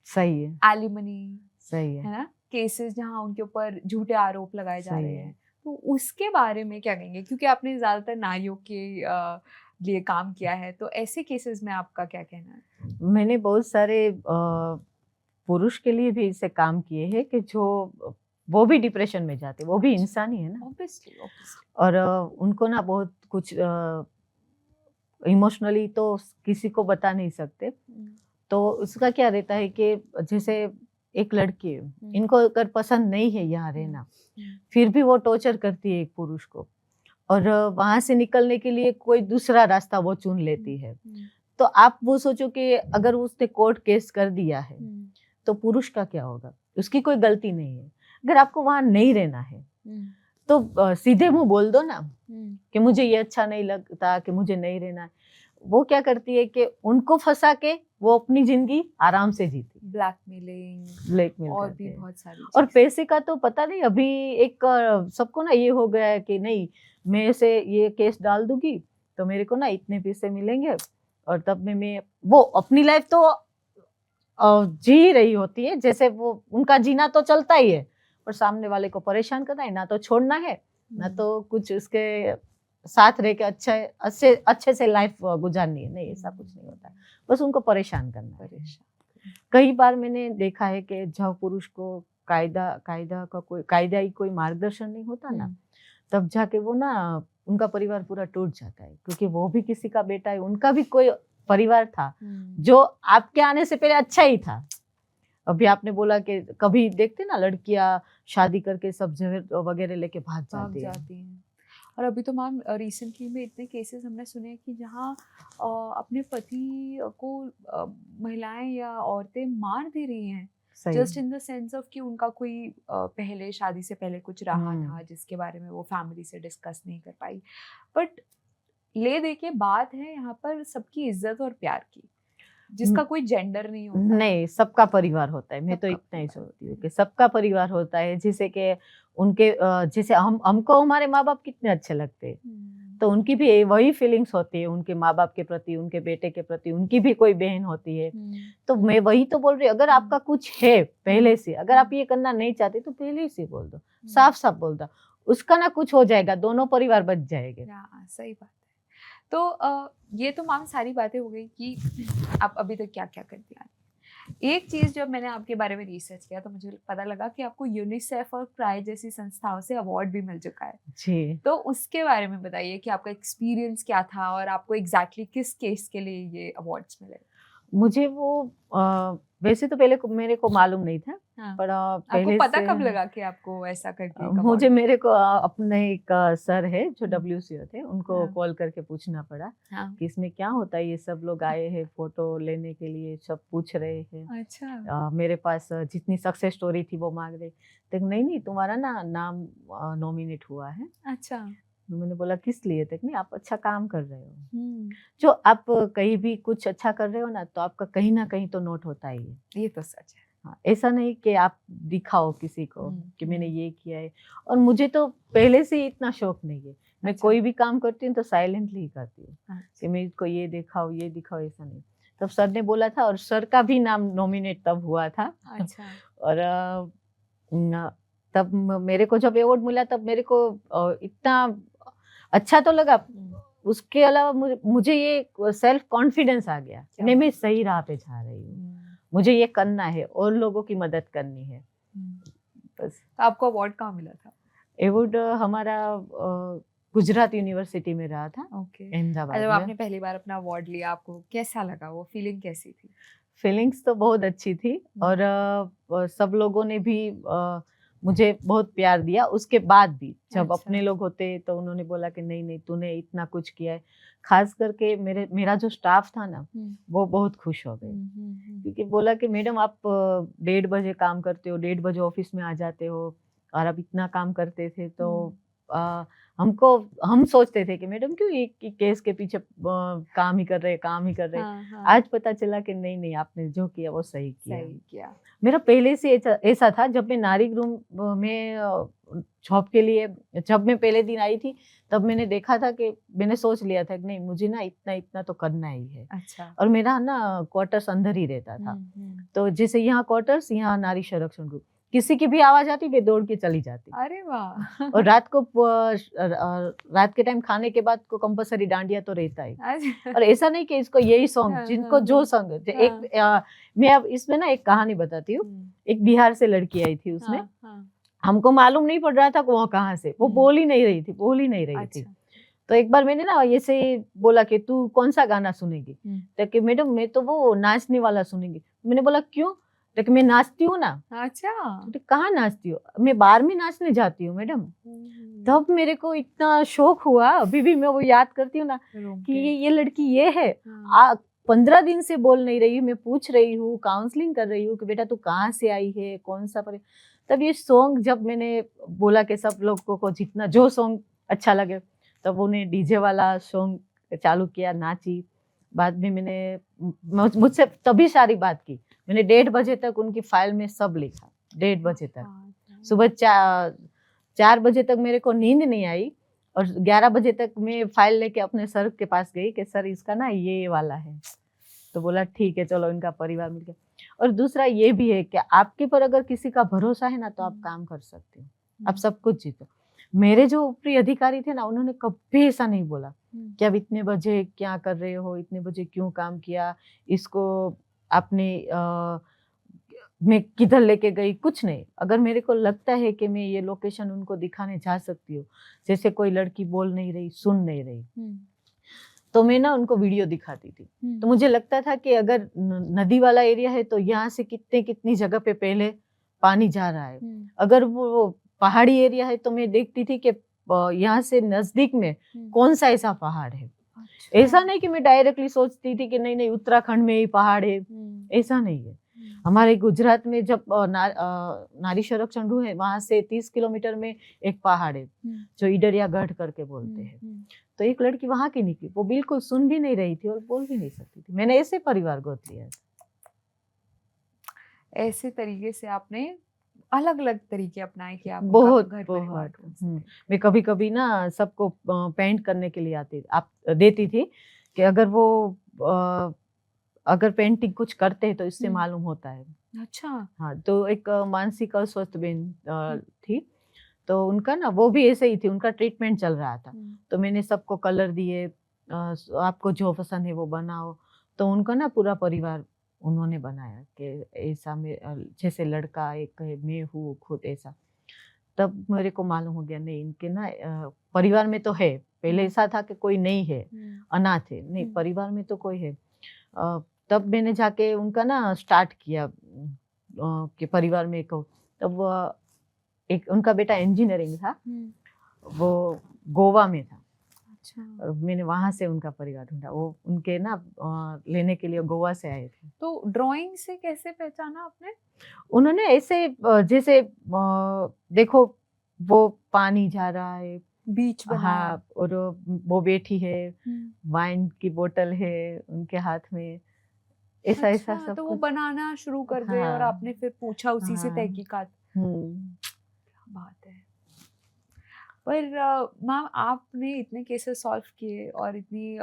सही है। एलिमनी, सही है ना, केसेस जहाँ उनके ऊपर झूठे आरोप लगाए जा रहे हैं। तो उसके बारे में क्या कहेंगे, क्योंकि आपने ज्यादातर नारियों के लिए काम किया है, तो ऐसे केसेस में आपका क्या कहना है? मैंने बहुत सारे पुरुष के लिए भी इससे काम किए हैं कि जो वो भी डिप्रेशन में जाते, वो भी इंसान ही है ना। ऑब्वियसली। और उनको ना बहुत कुछ इमोशनली तो किसी को बता नहीं सकते। तो उसका क्या रहता है कि जैसे एक लड़की है, इनको अगर पसंद नहीं है यहाँ रहना, फिर भी वो टॉर्चर करती है एक पुरुष को, और वहां से निकलने के लिए कोई दूसरा रास्ता वो चुन लेती है। तो आप वो सोचो कि अगर उसने कोर्ट केस कर दिया है तो पुरुष का क्या होगा? उसकी कोई गलती नहीं है। अगर आपको वहां नहीं रहना है तो सीधे मुंह बोल दो ना कि मुझे ये अच्छा नहीं लगता, कि मुझे नहीं रहना है। वो क्या करती है कि उनको फंसा के वो अपनी जिंदगी आराम से जीती। ब्लैकमेल और भी बहुत सारी। और पैसे का तो पता नहीं, अभी एक सबको ना ये हो गया है कि नहीं, मैं से ये केस डाल दूंगी तो मेरे को ना इतने पैसे मिलेंगे, और तब में मैं वो अपनी लाइफ तो जी रही होती है, जैसे वो उनका जीना तो चलता ही है, और सामने वाले को परेशान करना है, ना तो छोड़ना है, ना तो कुछ उसके साथ रह के अच्छे से लाइफ गुजारनी है। नहीं, ऐसा कुछ नहीं होता है, बस उनको परेशान करना है। कई बार मैंने देखा है कि जब पुरुष को कायदाई कोई मार्गदर्शन नहीं होता ना, तब जाके वो ना उनका परिवार पूरा टूट जाता है, क्योंकि वो भी किसी का बेटा है, उनका भी कोई परिवार था जो आपके आने से पहले अच्छा ही था। अभी आपने बोला कि कभी देखते ना लड़कियां शादी करके सब जहर वगैरह लेके भाग जाती हैं। और अभी तो मैम रिसेंटली में इतने केसेस हमने सुने हैं कि जहाँ अपने पति को महिलाएं या औरतें मार दे रही हैं, just in the sense of कि उनका कोई पहले शादी से पहले कुछ रहा था जिसके बारे में वो फैमिली से डिस्कस नहीं कर पाई। बट ले दे के बात है यहाँ पर सबकी इज्जत और प्यार की, जिसका कोई जेंडर नहीं होता। नहीं, सबका परिवार होता है। मैं तो इतना ही सोचती हूँ कि सबका परिवार होता है, जिसे कि उनके जैसे हमको हमारे माँ बाप कितने अच्छे लगते हैं, तो उनकी भी वही फीलिंग्स होती है उनके माँ बाप के प्रति, उनके बेटे के प्रति, उनकी भी कोई बहन होती है। तो मैं वही तो बोल रही हूँ, अगर आपका कुछ है पहले से, अगर आप ये करना नहीं चाहते तो पहले से बोल दो, साफ साफ बोल दो, उसका ना कुछ हो जाएगा, दोनों परिवार बच जाएंगे। सही बात है। तो ये तो मैम सारी बातें हो गई कि आप अभी तक क्या क्या करती हैं। एक चीज़ जब मैंने आपके बारे में रिसर्च किया तो मुझे पता लगा कि आपको यूनिसेफ और क्राई जैसी संस्थाओं से अवार्ड भी मिल चुका है जी। तो उसके बारे में बताइए कि आपका एक्सपीरियंस क्या था और आपको एग्जैक्टली किस केस के लिए ये अवार्ड्स मिले। मुझे वो वैसे तो पहले मेरे को मालूम नहीं था। हाँ। पर आपको पता कब लगा कि आपको ऐसा करके मुझे मेरे को अपने एक सर है जो WCO थे, उनको कॉल करके पूछना पड़ा कि इसमें क्या होता है, ये सब लोग आए हैं फोटो लेने के लिए, सब पूछ रहे हैं। अच्छा। मेरे पास जितनी सक्सेस स्टोरी थी वो मांग रहे, तो नहीं तुम्हारा ना नाम नॉमिनेट हुआ है। अच्छा। मैंने बोला किस लिए? तक नहीं, आप अच्छा काम कर रहे हो। जो आप कहीं भी कुछ अच्छा कर रहे हो ना, तो आपका कहीं ना कहीं तो नोट होता ही है। ये तो सच है। हाँ, ऐसा नहीं कि आप दिखाओ किसी को कि मैंने ये किया है। और मुझे तो पहले से ही इतना शौक नहीं है। मैं अच्छा। कोई भी काम करती हूँ तो साइलेंटली ही करती हूँ कि अच्छा। मैं इसको ये दिखाओ ऐसा नहीं। तब सर ने बोला था और सर का भी नाम नॉमिनेट तब हुआ था। अच्छा। और तब मेरे को जब अवार्ड मिला तब मेरे को इतना अच्छा तो लगा। उसके अलावा मुझे ये सेल्फ कॉन्फिडेंस आ गया, नहीं मैं सही राह पे जा रही हूँ, मुझे ये करना है और लोगों की मदद करनी है बस। तो आपको अवार्ड कहाँ मिला था? अवार्ड हमारा गुजरात यूनिवर्सिटी में रहा था। ओके। अहमदाबाद जब में। आपने पहली बार अपना अवार्ड लिया, आपको कैसा लगा? वो फीलिंग कैसी थी? फीलिंग्स तो बहुत अच्छी थी और सब लोगों ने भी मुझे बहुत प्यार दिया। उसके बाद भी जब अपने लोग होते तो उन्होंने बोला कि नहीं नहीं तूने इतना कुछ किया है। खास करके मेरा जो स्टाफ था ना वो बहुत खुश हो गए क्योंकि बोला कि मैडम आप 1:30 बजे काम करते हो, 1:30 बजे ऑफिस में आ जाते हो और आप इतना काम करते थे तो हम सोचते थे कि मैडम क्यों एक केस के पीछे काम ही कर रहे। हाँ। आज पता चला कि नहीं आपने जो किया वो सही किया। मेरा पहले से ऐसा था। जब मैं नारी गृह में जॉब के लिए जब मैं पहले दिन आई थी तब मैंने देखा था कि मैंने सोच लिया था कि नहीं मुझे ना इतना तो करना ही है। अच्छा। और मेरा ना क्वार्टर्स अंदर ही रहता था। तो जैसे यहाँ क्वार्टर्स, यहाँ नारी संरक्षण गृह, किसी की भी आवाज आती मैं दौड़ के चली जाती। अरे वाह। और रात के टाइम खाने के बाद को कंपलसरी डांडिया तो रहता है। और ऐसा नहीं कि इसको यही सॉन्ग, जिनको जो सॉन्ग मैं अब इसमें ना एक कहानी बताती हूँ। एक बिहार से लड़की आई थी, उसमें हमको मालूम नहीं पड़ रहा था वो कहाँ से, वो बोल ही नहीं रही थी। तो एक बार मैंने ना ऐसे बोला कि तू कौन सा गाना सुनेगी? तो कि मैडम मैं तो वो नाचने वाला सुनेंगी। मैंने बोला क्यों? तो कि मैं नाचती हूँ ना। अच्छा। तो कहाँ नाचती हो? मैं बार में नाचने जाती हूँ मैडम। तब मेरे को इतना शौक हुआ, अभी भी मैं वो याद करती हूँ ना कि ये लड़की ये है। 15 दिन से बोल नहीं रही, मैं पूछ रही हूँ, काउंसलिंग कर रही हूँ कि बेटा तू कहाँ से आई है, कौन सा पर। तब ये सॉन्ग जब मैंने बोला कि सब लोगों को जितना जो सॉन्ग अच्छा लगे तब उन्हें डीजे वाला सॉन्ग चालू किया, नाची। बाद में मैंने मुझसे तभी सारी बात की। मैंने 1:30 बजे तक उनकी फाइल में सब लिखा, 1:30 बजे तक। सुबह 4 बजे तक मेरे को नींद नहीं आई और 11 बजे तक मैं फाइल लेके अपने सर के पास गई कि सर इसका ना ये वाला है। तो बोला ठीक है चलो, इनका परिवार मिल गया। और दूसरा ये भी है कि आपके पर अगर किसी का भरोसा है ना तो आप काम कर सकते हो, आप सब कुछ जीतो। मेरे जो ऊपरी अधिकारी थे ना उन्होंने कभी ऐसा नहीं बोला कि अब इतने बजे क्या कर रहे हो, इतने बजे क्यों काम किया, इसको आपने मैं किधर लेके गई, कुछ नहीं। अगर मेरे को लगता है कि मैं ये लोकेशन उनको दिखाने जा सकती हूँ, जैसे कोई लड़की बोल नहीं रही, सुन नहीं रही, तो मैं ना उनको वीडियो दिखाती थी। तो मुझे लगता था कि अगर नदी वाला एरिया है तो यहाँ से कितनी जगह पे पहले पानी जा रहा है। अगर वो पहाड़ी एरिया है तो मैं देखती थी कि यहाँ से नजदीक में कौन सा ऐसा पहाड़ है। अच्छा। ऐसा नहीं कि मैं डायरेक्टली सोचती थी कि नहीं उत्तराखंड में ही पहाड़ है, ऐसा नहीं है। हमारे गुजरात में जब नारी संरक्षण गृह है वहां से 30 किलोमीटर में एक पहाड़ है जो इडरिया गढ़ करके बोलते हैं। तो एक लड़की वहां की निकली, वो बिल्कुल सुन भी नहीं रही थी और बोल भी नहीं सकती थी। मैंने ऐसे परिवार गोद लिया। ऐसे तरीके से आपने अलग अलग तरीके अपनाए कि आप बहुत घर बहुत मैं कभी कभी ना सबको पेंट करने के लिए देती थी कि अगर वो अगर पेंटिंग कुछ करते हैं तो इससे मालूम होता है। अच्छा। हाँ, तो एक मानसिक अस्वस्थ बहन थी, तो उनका ना वो भी ऐसे ही थी, उनका ट्रीटमेंट चल रहा था। तो मैंने सबको कलर दिए, आपको जो पसंद है वो बनाओ। तो उनका ना पूरा परिवार उन्होंने बनाया कि ऐसा जैसे लड़का एक है, मैं हूँ खुद ऐसा। तब मेरे को मालूम हो गया नहीं इनके ना परिवार में तो है। पहले ऐसा था कि कोई नहीं है, अनाथ है, नहीं परिवार में तो कोई है। तब मैंने जाके उनका ना स्टार्ट किया कि परिवार में एक, तब एक उनका बेटा इंजीनियरिंग था, वो गोवा में था। अच्छा। और मैंने वहां से उनका परिवार ढूंढा, वो उनके ना लेने के लिए गोवा से आए थे। तो ड्राइंग से कैसे पहचाना आपने? उन्होंने ऐसे जैसे देखो वो पानी जा रहा है, बीच बनाया। हाँ, और वो बैठी है, वाइन की बोतल है उनके हाथ में, ऐसा ऐसा अच्छा, सब तो वो कुछ। बनाना शुरू कर गए और हाँ आपने फिर पूछा उसी से हाँ। तहकीकात। हम्म। क्या बात है। पर मैम आपने इतने केसेस सॉल्व किए और इतनी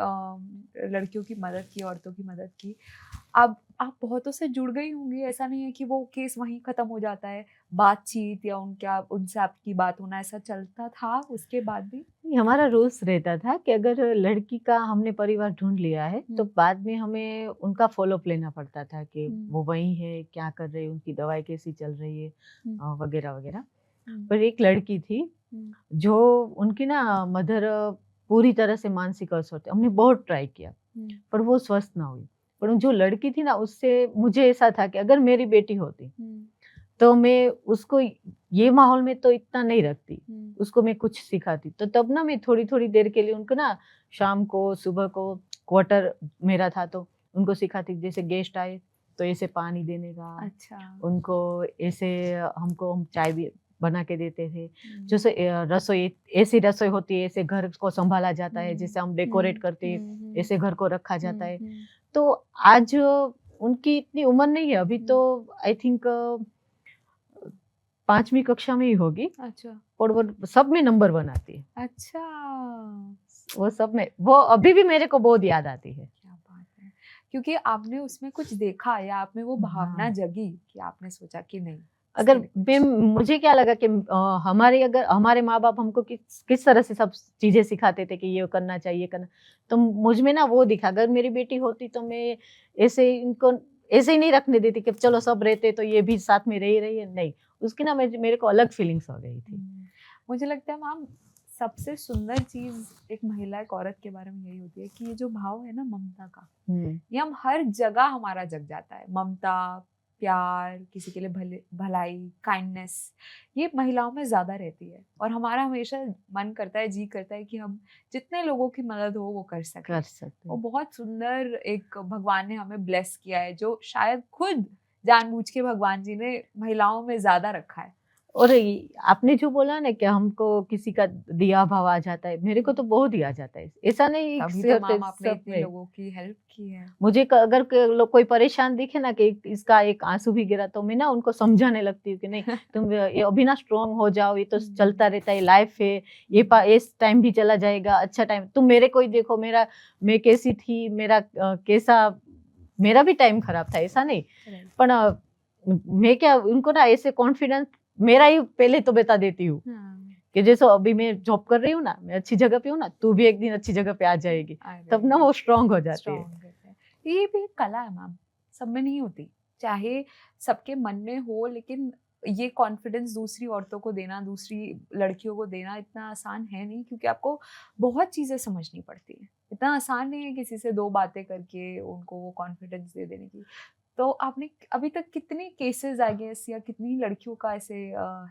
लड़कियों की मदद की, औरतों की मदद की। अब आप बहुतों से जुड़ गई होंगी, ऐसा नहीं है कि वो केस वहीं ख़त्म हो जाता है, बातचीत या उनसे आपकी बात होना ऐसा चलता था उसके बाद भी? नहीं, हमारा रूल्स रहता था कि अगर लड़की का हमने परिवार ढूंढ लिया है तो बाद में हमें उनका फॉलोअप लेना पड़ता था कि वो वहीं है, क्या कर रहे हैं, उनकी दवाई कैसी चल रही है, वगैरह वगैरह। पर एक लड़की थी जो उनकी ना मदर पूरी तरह से मानसिक अस्वस्थ है। हमने बहुत ट्राई किया पर वो स्वस्थ ना हुई। पर जो लड़की थी ना, उससे मुझे ऐसा था कि अगर मेरी बेटी होती तो मैं उसको ये माहौल में तो इतना नहीं रखती, उसको मैं कुछ सिखाती। तो तब ना मैं थोड़ी थोड़ी देर के लिए उनको ना शाम को सुबह को क्वार्टर मेरा था तो उनको सिखाती, जैसे गेस्ट आए तो ऐसे पानी देने का। अच्छा। उनको ऐसे हम चाय भी बना के देते थे। जैसे रसोई ऐसी रसोई होती है, ऐसे घर को संभाला जाता है, जैसे हम डेकोरेट करते हैं ऐसे घर को रखा जाता है। तो आज उनकी इतनी उम्र नहीं है अभी, तो आई थिंक 5वीं कक्षा में ही होगी। अच्छा। और वो सब में नंबर बनाती है। अच्छा। वो सब में, वो अभी भी मेरे को बहुत याद आती है। क्या बात है। क्योंकि आपने उसमें कुछ देखा या आप में वो भावना हाँ। जगी कि आपने सोचा कि नहीं अगर मुझे क्या लगा कि अगर हमारे माँ बाप हमको किस तरह से सब चीजें सिखाते थे कि ये करना चाहिए, करना, तो मुझ में ना वो दिखा। अगर मेरी बेटी होती तो मैं ऐसे इनको ऐसे ही नहीं रखने देती कि चलो सब रहते तो ये भी साथ में रह रही है, नहीं। उसकी ना मेरे को अलग फीलिंग्स हो गई थी। मुझे लगता है मैम सबसे सुंदर चीज एक महिला, एक औरत के बारे में यही होती है कि ये जो भाव है ना ममता का, ये हम हर जगह हमारा जग जाता है। ममता, प्यार, किसी के लिए भलाई, काइंडनेस, ये महिलाओं में ज्यादा रहती है और हमारा हमेशा मन करता है, जी करता है कि हम जितने लोगों की मदद हो वो कर सकते। वो बहुत सुंदर एक भगवान ने हमें ब्लेस किया है, जो शायद खुद जानबूझ के भगवान जी ने महिलाओं में ज्यादा रखा है। और आपने जो बोला ना कि हमको किसी का दिया भाव आ जाता है, मेरे को तो बहुत ही आ जाता है। ऐसा नहीं तभी तो मैम आपने इतने लोगों की हेल्प की है। मुझे अगर कोई परेशान दिखे ना कि इसका एक आंसू भी गिरा, तो मैं ना उनको समझाने लगती हूँ कि नहीं तुम ये अभी ना स्ट्रांग हो जाओ, ये तो चलता रहता है, लाइफ है, इस टाइम भी चला जाएगा, अच्छा टाइम। तुम मेरे को ही देखो, मैं कैसी थी, मेरा भी टाइम खराब था, ऐसा नहीं। पर मैं क्या उनको ना ऐसे कॉन्फिडेंस मेरा ही पहले तो बता देती हूँ कि जैसे अभी मैं जॉब कर रही हूँ ना, मैं अच्छी जगह पे हूँ ना, तू भी एक दिन अच्छी जगह पे आ जाएगी, तब ना वो स्ट्रांग हो जाती है। ये भी एक कला है मैम, सब में नहीं होती, चाहे सबके मन में हो, लेकिन ये कॉन्फिडेंस दूसरी औरतों को देना, दूसरी लड़कियों को देना इतना आसान है नहीं, क्योंकि आपको बहुत चीजें समझनी पड़ती है। इतना आसान नहीं है किसी से 2 बातें करके उनको वो कॉन्फिडेंस दे देने की। तो आपने अभी तक कितने केसेस आई गेस या कितनी लड़कियों का ऐसे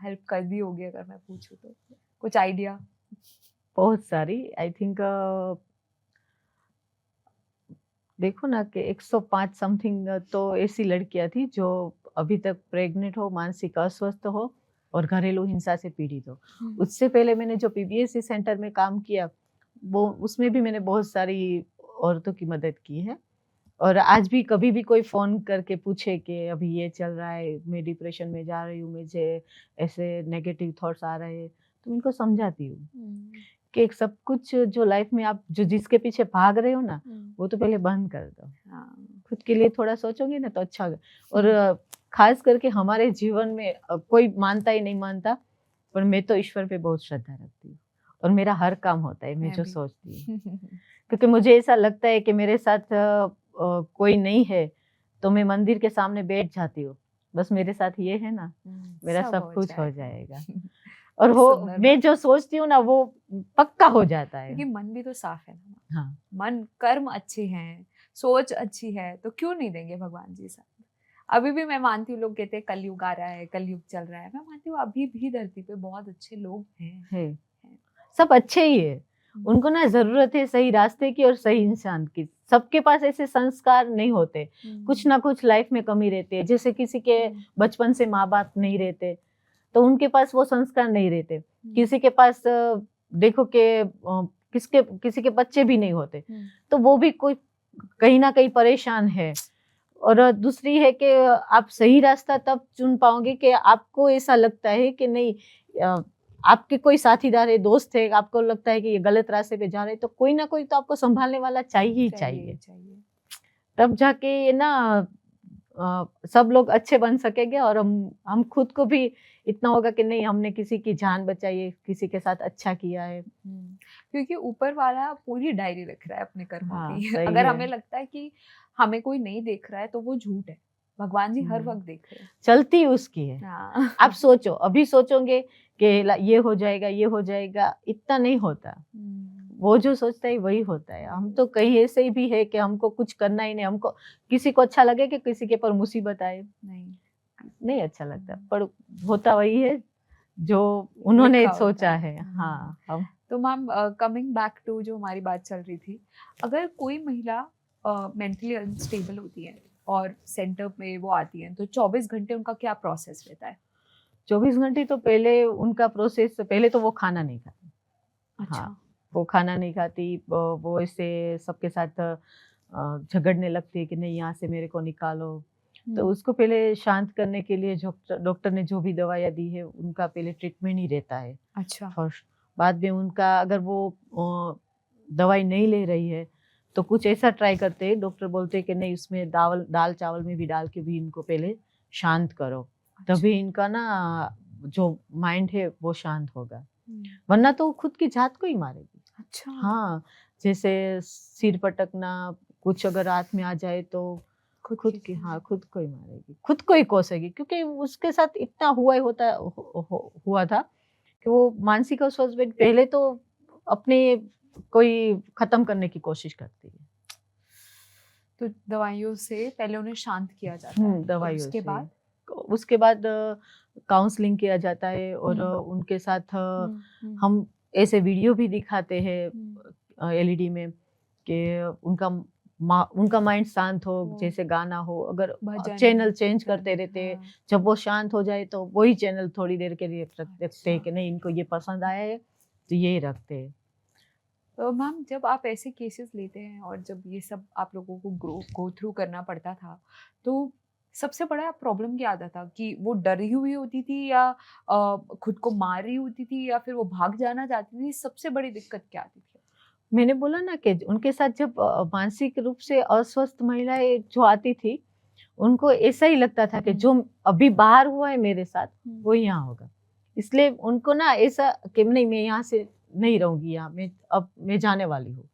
हेल्प कर दी होगी, अगर मैं पूछूं तो कुछ आइडिया? बहुत सारी, आई थिंक देखो ना कि 105 समथिंग तो ऐसी लड़कियां थी जो अभी तक प्रेग्नेंट हो, मानसिक अस्वस्थ हो और घरेलू हिंसा से पीड़ित हो। उससे पहले मैंने जो पीबीएससी सेंटर में काम किया, वो उसमें भी मैंने बहुत सारी औरतों की मदद की है। और आज भी कभी भी कोई फोन करके पूछे कि अभी ये चल रहा है, मैं डिप्रेशन में जा रही हूँ, मुझे ऐसे नेगेटिव थॉट्स आ रहे हैं, तो उनको समझाती हूँ कि सब कुछ जो लाइफ में आप जो जिसके पीछे भाग रहे हो ना, वो तो पहले बंद कर दो। खुद के लिए थोड़ा सोचोगे ना तो अच्छा होगा। और खास करके हमारे जीवन में कोई मानता ही नहीं मानता, पर मैं तो ईश्वर पे बहुत श्रद्धा रखती हूँ और मेरा हर काम होता है मैं जो सोचती हूँ। क्योंकि मुझे ऐसा लगता है कि मेरे साथ कोई नहीं है तो मैं मंदिर के सामने बैठ जाती हूँ, बस मेरे साथ ये है ना, मेरा सब कुछ हो जाएगा। और वो मैं जो सोचती हूँ ना वो पक्का हो जाता है, क्योंकि मन भी तो साफ है ना। हाँ, मन, कर्म अच्छे हैं, सोच अच्छी है, तो क्यों नहीं देंगे भगवान जी साथ। अभी भी मैं मानती हूँ, लोग कहते हैं कलयुग आ रहा है, कलयुग चल रहा है, मैं मानती हूँ अभी भी धरती पे बहुत अच्छे लोग हैं। सब अच्छे ही है, उनको ना जरूरत है सही रास्ते की और सही इंसान की। सबके पास ऐसे संस्कार नहीं होते, कुछ ना कुछ लाइफ में कमी रहती है। जैसे किसी के बचपन से माँ बाप नहीं रहते तो उनके पास वो संस्कार नहीं रहते। किसी के पास देखो कि किसी के बच्चे भी नहीं होते तो वो भी कोई कहीं ना कहीं परेशान है, और दूसरी है कि आप सही रास्ता तब चुन पाओगे कि आपको ऐसा लगता है कि नहीं, आपके कोई साथीदार है, दोस्त है, आपको लगता है कि ये गलत रास्ते पे जा रहे हैं, तो कोई ना कोई तो आपको संभालने वाला चाहिए ही चाहिए। तब जाके ये ना सब लोग अच्छे बन सकेंगे, और हम खुद को भी इतना होगा कि नहीं, हमने किसी की जान बचाई है, किसी के साथ अच्छा किया है। क्योंकि ऊपर वाला पूरी डायरी लिख रहा है अपने कर्मों हाँ, की। सही अगर है। हमें लगता है कि हमें कोई नहीं देख रहा है तो वो झूठ है। भगवान जी हर वक्त देख रहे हैं। चलती उसकी है। हाँ। आप सोचो, अभी सोचोगे कि ये हो जाएगा, ये हो जाएगा, इतना नहीं होता। वो जो सोचता है वही होता है। हम तो कहीं ऐसे ही भी है कि हमको कुछ करना ही नहीं, हमको किसी को अच्छा लगे कि किसी के पर मुसीबत आए, नहीं अच्छा लगता, पर होता वही है जो उन्होंने सोचा है। हाँ। हम तो मैम, कमिंग बैक टू जो हमारी बात चल रही थी, अगर कोई महिला मेंटली अनस्टेबल होती है और सेंटर पे वो आती है, तो 24 घंटे उनका क्या प्रोसेस रहता है? 24 घंटे तो पहले उनका प्रोसेस, पहले तो वो खाना नहीं खाती। अच्छा। हाँ, वो खाना नहीं खाती, वो ऐसे सबके साथ झगड़ने लगती है कि नहीं, यहाँ से मेरे को निकालो। तो उसको पहले शांत करने के लिए जो डॉक्टर ने जो भी दवाइयाँ दी है, उनका पहले ट्रीटमेंट ही रहता है। अच्छा। फर्स्ट, बाद में उनका अगर वो दवाई नहीं ले रही है तो कुछ ऐसा ट्राई करते हैं, डॉक्टर बोलते हैं कि नहीं, उसमें दाल चावल में भी डाल के भी इनको पहले शांत करो। अच्छा। तभी इनका ना जो माइंड है वो शांत होगा, वरना तो खुद की जात को ही मारेगी। अच्छा। हाँ, जैसे सिर पटकना, कुछ अगर हाथ में आ जाए तो खुद की, हाँ, खुद को ही मारेगी, खुद को ही कोसेगी, क्योंकि उसके साथ इतना हुआ था कि वो मानसिक अस्वस्थ पहले तो अपने कोई खत्म करने की कोशिश करती है। तो दवाइयों से पहले उन्हें शांत किया जाता है, दवाइयों उसके से। बाद उसके बाद काउंसलिंग किया जाता है, और उनके साथ हम ऐसे वीडियो भी दिखाते हैं एलईडी में कि उनका माइंड शांत हो, जैसे गाना हो, अगर चैनल चेंज करते रहते हैं, जब वो शांत हो जाए तो वही चैनल थोड़ी देर के लिए रखते हैं कि नहीं, इनको ये पसंद आया है तो यही रखते हैं। तो मैम, जब आप ऐसे केसेस लेते हैं और जब ये सब आप लोगों को गो थ्रू करना पड़ता था, तो सबसे बड़ा प्रॉब्लम क्या आता था? कि वो डरी हुई होती थी, या खुद को मार रही होती थी, या फिर वो भाग जाना चाहती थी? सबसे बड़ी दिक्कत क्या आती थी? मैंने बोला ना कि उनके साथ जब मानसिक रूप से अस्वस्थ महिलाएं जो आती थी, उनको ऐसा ही लगता था कि जो अभी बाहर हुआ है मेरे साथ, वो यहाँ होगा। इसलिए उनको ना ऐसा कि नहीं, मैं यहाँ से नहीं रहूंगी, यहाँ मैं जाने वाली हूँ।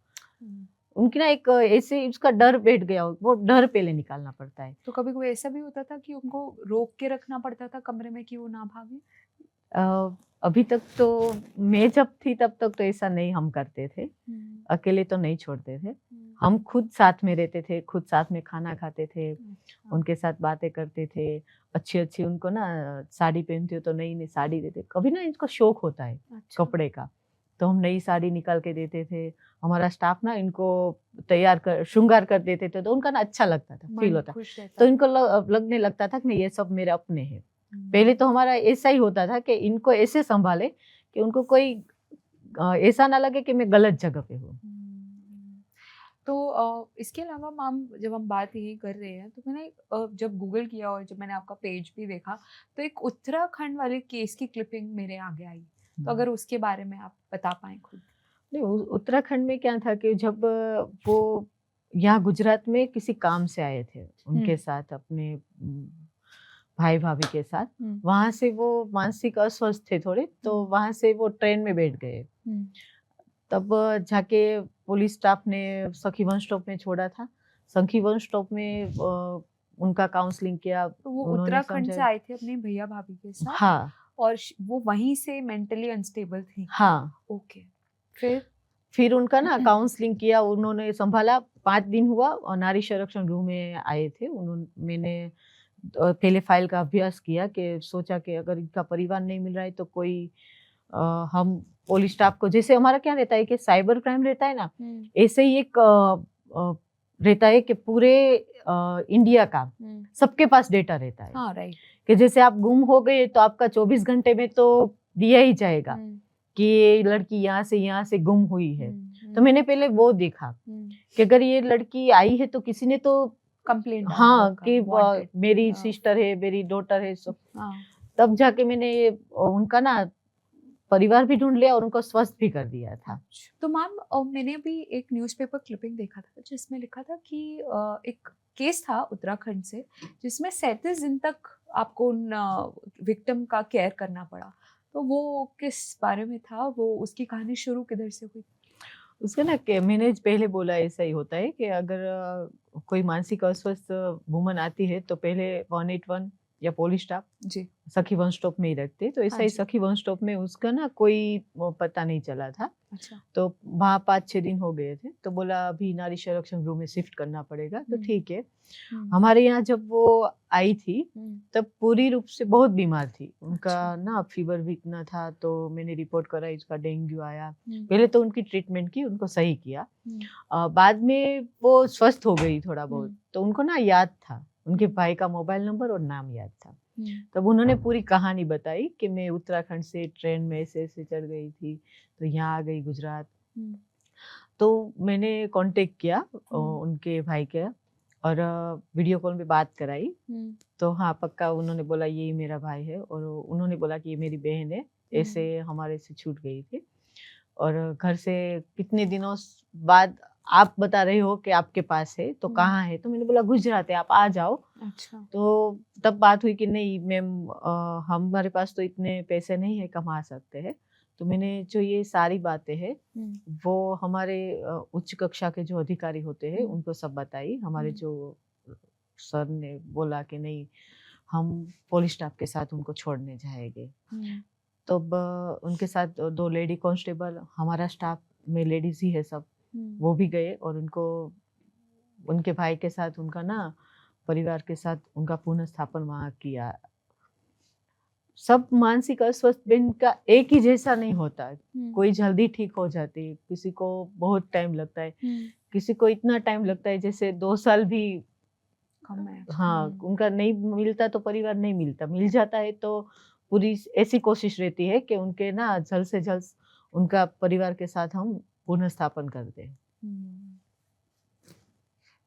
उनकी ना एक ऐसे उसका डर बैठ गया, वो डर पहले निकालना पड़ता है। तो कभी कोई ऐसा भी होता था कि उनको रोक के रखना पड़ता था कमरे में कि वो ना भागे? अभी तक तो मैं जब थी तब तक तो ऐसा नहीं हम करते थे, अकेले तो नहीं छोड़ते थे। हम खुद साथ में रहते थे, खुद साथ में खाना खाते थे, उनके साथ बातें करते थे। अच्छी उनको ना साड़ी पहनती हो तो नई नई साड़ी देते, कभी ना इनको शौक होता है कपड़े का, तो हम नई साड़ी निकाल के देते थे। हमारा स्टाफ ना इनको तैयार कर, श्रृंगार कर देते थे, तो उनका ना अच्छा लगता था, फील होता, तो इनको लगने लगता था कि नहीं, ये सब मेरे अपने हैं। पहले तो हमारा ऐसा ही होता था कि इनको ऐसे संभाले कि उनको कोई ऐसा ना लगे कि मैं गलत जगह पे हूँ। तो इसके अलावा मैम, जब हम बात यही कर रहे हैं, तो मैंने जब गूगल किया और जब मैंने आपका पेज भी देखा, तो एक उत्तराखंड वाले केस की क्लिपिंग मेरे आगे आई। तो अगर उसके बारे में आप बता पाएं खुद। नहीं, उत्तराखंड में क्या था कि जब वो यहाँ गुजरात में किसी काम से आए थे, उनके साथ अपने भाई भाभी के साथ, वहां से वो मानसिक अस्वस्थ थे थोड़े, तो वहां से वो ट्रेन में बैठ गए। तब जाके पुलिस स्टाफ ने सखीवन स्टॉप में छोड़ा था। सखीवन स्टॉप में उनका काउंसलिंग किया। तो वो उत्तराखंड से आए थे अपने भैया भाभी के साथ? हाँ। और वो वहीं से मेंटली अनस्टेबल थी? हाँ। ओके। फिर उनका ना काउंसलिंग किया, उन्होंने संभाला। 5 दिन हुआ और नारी संरक्षण गृह में आए थे। मैंने पहले फाइल का अभ्यास किया कि सोचा कि अगर इनका परिवार नहीं मिल रहा है तो कोई हम पुलिस स्टाफ को, जैसे हमारा क्या रहता है कि साइबर क्राइम रहता है ना, ऐसे ही एक रहता है कि पूरे इंडिया का सबके पास डेटा रहता है। हाँ, राइट। कि जैसे आप गुम हो गए तो आपका 24 घंटे में तो दिया ही जाएगा कि ये लड़की यहाँ से गुम हुई है। तो मैंने पहले वो देखा कि अगर ये लड़की आई है तो किसी ने तो कंप्लेंट डाला हाँ आपका, कि वांटेड। मेरी हाँ। सिस्टर है, मेरी डॉटर है, सब। हाँ। तब जाके मैंने उनका ना परिवार भी ढूंढ लिया और उनको स्वस्थ भी कर दिया था। तो मैम मैंने अभी एक न्यूज़पेपर क्लिपिंग देखा था जिसमें लिखा था कि एक केस था उत्तराखंड से जिसमें 37 दिन तक आपको उन विक्टिम का केयर करना पड़ा। तो वो किस बारे में था? वो उसकी कहानी शुरू किधर से हुई? उसका ना कि मैंने पहले बोला ऐसा ही होता है कि अगर कोई मानसिक अस्वस्थ वुमन आती है तो पहले 181 या पुलिस स्टाफ जी। सखी वन स्टॉप में ही रखते, तो ऐसा हाँ ही जी। सखी वन स्टॉप में उसका ना कोई पता नहीं चला था। अच्छा। तो वहाँ 5-6 दिन हो गए थे, तो बोला अभी नारी संरक्षण गृह में शिफ्ट करना पड़ेगा, तो ठीक है। हमारे यहाँ जब वो आई थी तब पूरी रूप से बहुत बीमार थी, उनका अच्छा। ना फीवर भी इतना था, तो मैंने रिपोर्ट कराई, उसका डेंगू आया। पहले तो उनकी ट्रीटमेंट की, उनको सही किया। बाद में वो स्वस्थ हो गई थोड़ा बहुत, तो उनको ना याद था, उनके भाई का मोबाइल नंबर और नाम याद था। तब उन्होंने पूरी कहानी बताई कि मैं उत्तराखंड से ट्रेन में ऐसे ऐसे चढ़ गई थी, तो यहाँ आ गई गुजरात। तो मैंने कांटेक्ट किया उनके भाई के और वीडियो कॉल में बात कराई। तो हाँ पक्का उन्होंने बोला यही मेरा भाई है, और उन्होंने बोला कि ये मेरी बहन है, ऐसे हमारे से छूट गई थी। और घर से कितने दिनों बाद आप बता रहे हो कि आपके पास है, तो कहाँ है? तो मैंने बोला गुजरात है, आप आ जाओ। अच्छा। तो तब बात हुई कि नहीं मैम, हमारे पास तो इतने पैसे नहीं है कमा सकते हैं। तो मैंने जो ये सारी बातें हैं वो हमारे उच्च कक्षा के जो अधिकारी होते हैं उनको सब बताई। हमारे जो सर ने बोला कि नहीं, हम पुलिस स्टाफ के साथ उनको छोड़ने जाएंगे। तो उनके साथ 2 लेडी कांस्टेबल, हमारा स्टाफ में लेडीज ही है सब, वो भी गए और उनको उनके भाई के साथ, उनका ना परिवार के साथ उनका पुनः स्थापन वहाँ किया। सब मानसिक अस्वस्थ बेन का एक ही जैसा नहीं होता, कोई जल्दी ठीक हो जाती है, किसी को बहुत टाइम लगता है, किसी को इतना टाइम लगता है जैसे 2 साल भी कम है। हाँ, उनका नहीं मिलता तो परिवार नहीं मिलता, मिल जाता है तो पूरी ऐसी कोशिश रहती है कि उनके ना जल्द से जल्द उनका परिवार के साथ हम पुनः स्थापन कर दें।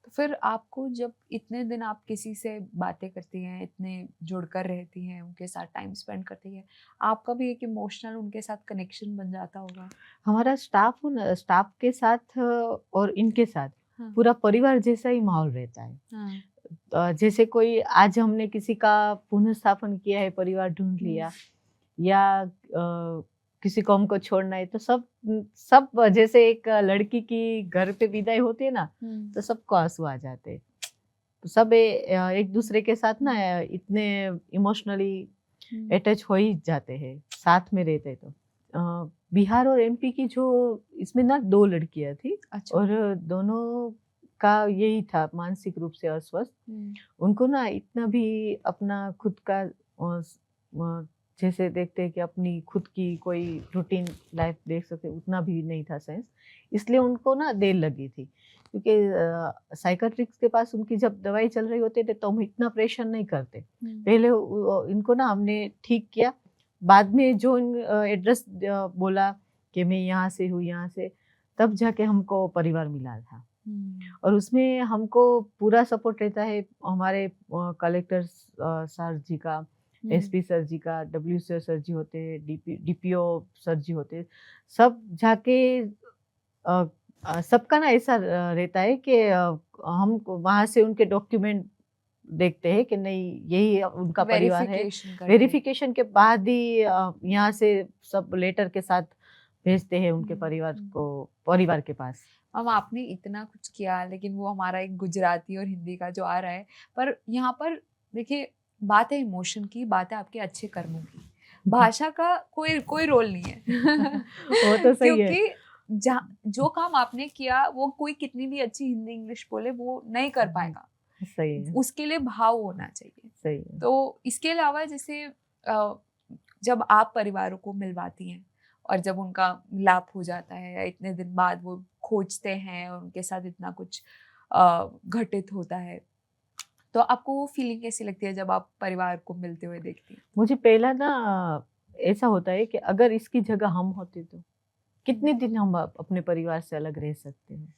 तो फिर आपको जब इतने दिन आप किसी से बातें करती हैं, इतने जुड़कर रहती हैं, उनके साथ टाइम स्पेंड करती हैं, आपका भी एक इमोशनल उनके साथ कनेक्शन बन जाता होगा? हमारा स्टाफ के साथ और इनके साथ पूरा परिवार जैसा ही माहौल रहता है। जैसे कोई आज हमने किसी का पुनः स्थापन किया है, परिवार ढूंढ लिया, या किसी को हमको छोड़ना है, तो सब जैसे एक लड़की की घर पे विदाई होती है ना, तो सबको आंसू आ जाते हैं। तो सब एक दूसरे के साथ ना इतने इमोशनली अटैच हो ही जाते हैं, साथ में रहते तो। बिहार और एमपी की जो इसमें ना 2 लड़कियां थी। अच्छा। और दोनों का यही था, मानसिक रूप से अस्वस्थ। उनको ना इतना भी अपना खुद का जैसे देखते हैं कि अपनी खुद की कोई रूटीन लाइफ देख सकते, उतना भी नहीं था सेंस, इसलिए उनको ना देर लगी थी, क्योंकि साइकेट्रिस्ट के पास उनकी जब दवाई चल रही होती थी तो हम इतना प्रेशर नहीं करते। पहले इनको ना हमने ठीक किया, बाद में जो एड्रेस बोला कि मैं यहाँ से हूँ, यहाँ से, तब जाके हमको परिवार मिला था। और उसमें हमको पूरा सपोर्ट रहता है हमारे कलेक्टर सर जी का, एसपी सर जी का, डब्ल्यूसीओ सर जी होते हैं, डीपीओ सर जी होते हैं, सब जाके सबका ना ऐसा रहता है कि हम वहाँ से उनके डॉक्यूमेंट देखते हैं कि नहीं यही उनका परिवार है, वेरिफिकेशन के बाद ही यहाँ से सब लेटर के साथ भेजते हैं उनके परिवार के पास। अब आपने इतना कुछ किया, लेकिन वो हमारा एक गुजराती और हिंदी का जो आ रहा है, पर यहाँ पर देखिए बात है इमोशन की, बात है आपके अच्छे कर्मों की, भाषा का कोई रोल नहीं है। वो तो सही है, क्योंकि जो काम आपने किया वो कोई कितनी भी अच्छी हिंदी इंग्लिश बोले वो नहीं कर पाएगा। सही है, उसके लिए भाव होना चाहिए। सही है। तो इसके अलावा जैसे जब आप परिवारों को मिलवाती हैं और जब उनका मिलाप हो जाता है या इतने दिन बाद वो खोजते हैं और उनके साथ इतना कुछ घटित होता है, तो आपको वो फीलिंग कैसी लगती है जब आप परिवार को मिलते हुए देखती हैं? मुझे पहला ना ऐसा होता है कि अगर इसकी जगह हम होते तो कितने दिन हम अपने परिवार से अलग रह सकते हैं।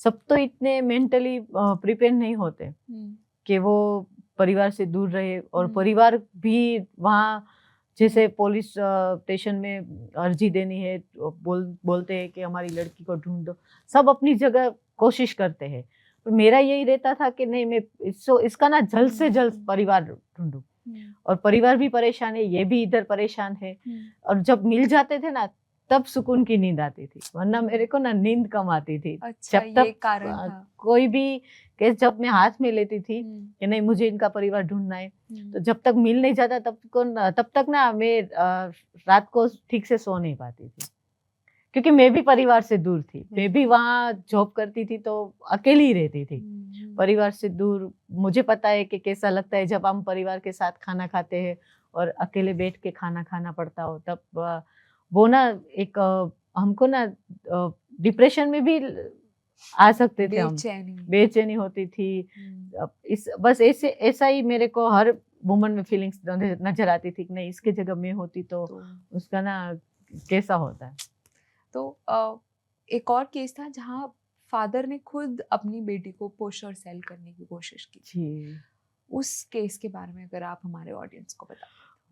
सब तो इतने मेंटली प्रिपेयर नहीं होते कि वो परिवार से दूर रहे, और परिवार भी वहाँ जैसे पुलिस स्टेशन में अर्जी देनी है, बोलते हैं कि हमारी लड़की को ढूंढो, सब अपनी जगह कोशिश करते हैं। पर मेरा यही रहता था कि नहीं, मैं इसका ना जल्द से जल्द परिवार ढूंढूं, और परिवार भी परेशान है, ये भी इधर परेशान है। और जब मिल जाते थे ना, तब सुकून की नींद आती थी, वरना मेरे को ना नींद कम आती थी। अच्छा, जब तक कारण था। कोई भी केस जब मैं हाथ में लेती थी कि नहीं मुझे इनका परिवार ढूंढना है, तो जब तक मिल नहीं जाता तब तक ना मैं रात को ठीक से सो नहीं पाती थी, क्योंकि मैं भी परिवार से दूर थी। मैं भी वहाँ जॉब करती थी तो अकेली ही रहती थी, परिवार से दूर। मुझे पता है कि कैसा लगता है जब हम परिवार के साथ खाना खाते हैं और अकेले बैठ के खाना खाना पड़ता हो, तब वो ना एक हमको ना डिप्रेशन में भी आ सकते थे हम, बेचैनी होती थी। बस ऐसा ही मेरे को हर वुमन में फीलिंग्स नजर आती थी कि नहीं, इसके जगह मैं होती तो उसका ना कैसा होता है। तो एक और केस था जहाँ फादर ने खुद अपनी बेटी को पुश और सेल करने की कोशिश की जी। उस केस के बारे में अगर आप हमारे ऑडियंस को बता।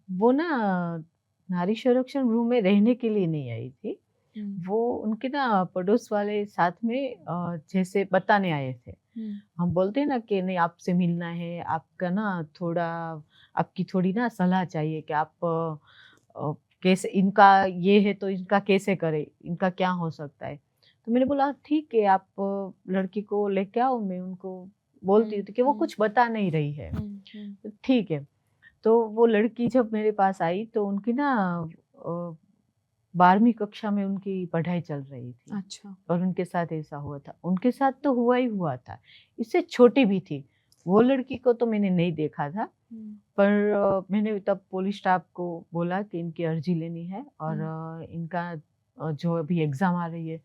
वो ना नारी संरक्षण गृह में रहने के लिए नहीं आई थी, वो उनके ना पड़ोस वाले साथ में जैसे बताने आए थे। हम बोलते हैं ना कि नहीं आपसे मिलना है, आपका ना थोड़ा आपकी थोड़ी ना सलाह चाहिए कि आप कैसे, इनका ये है तो इनका कैसे करें, इनका क्या हो सकता है। तो मैंने बोला ठीक है, आप लड़की को लेके आओ, मैं उनको बोलती हूँ कि वो कुछ बता नहीं रही है। ठीक है, तो वो लड़की जब मेरे पास आई तो उनकी ना 12वीं कक्षा में उनकी पढ़ाई चल रही थी। अच्छा। और उनके साथ ऐसा हुआ था, उनके साथ तो हुआ ही हुआ था, इससे छोटी भी थी। वो लड़की को तो मैंने नहीं देखा था, पर मैंने तब पुलिस स्टाफ को बोला कि इनकी अर्जी लेनी है और इनका जो अभी एग्ज़ाम आ रही है,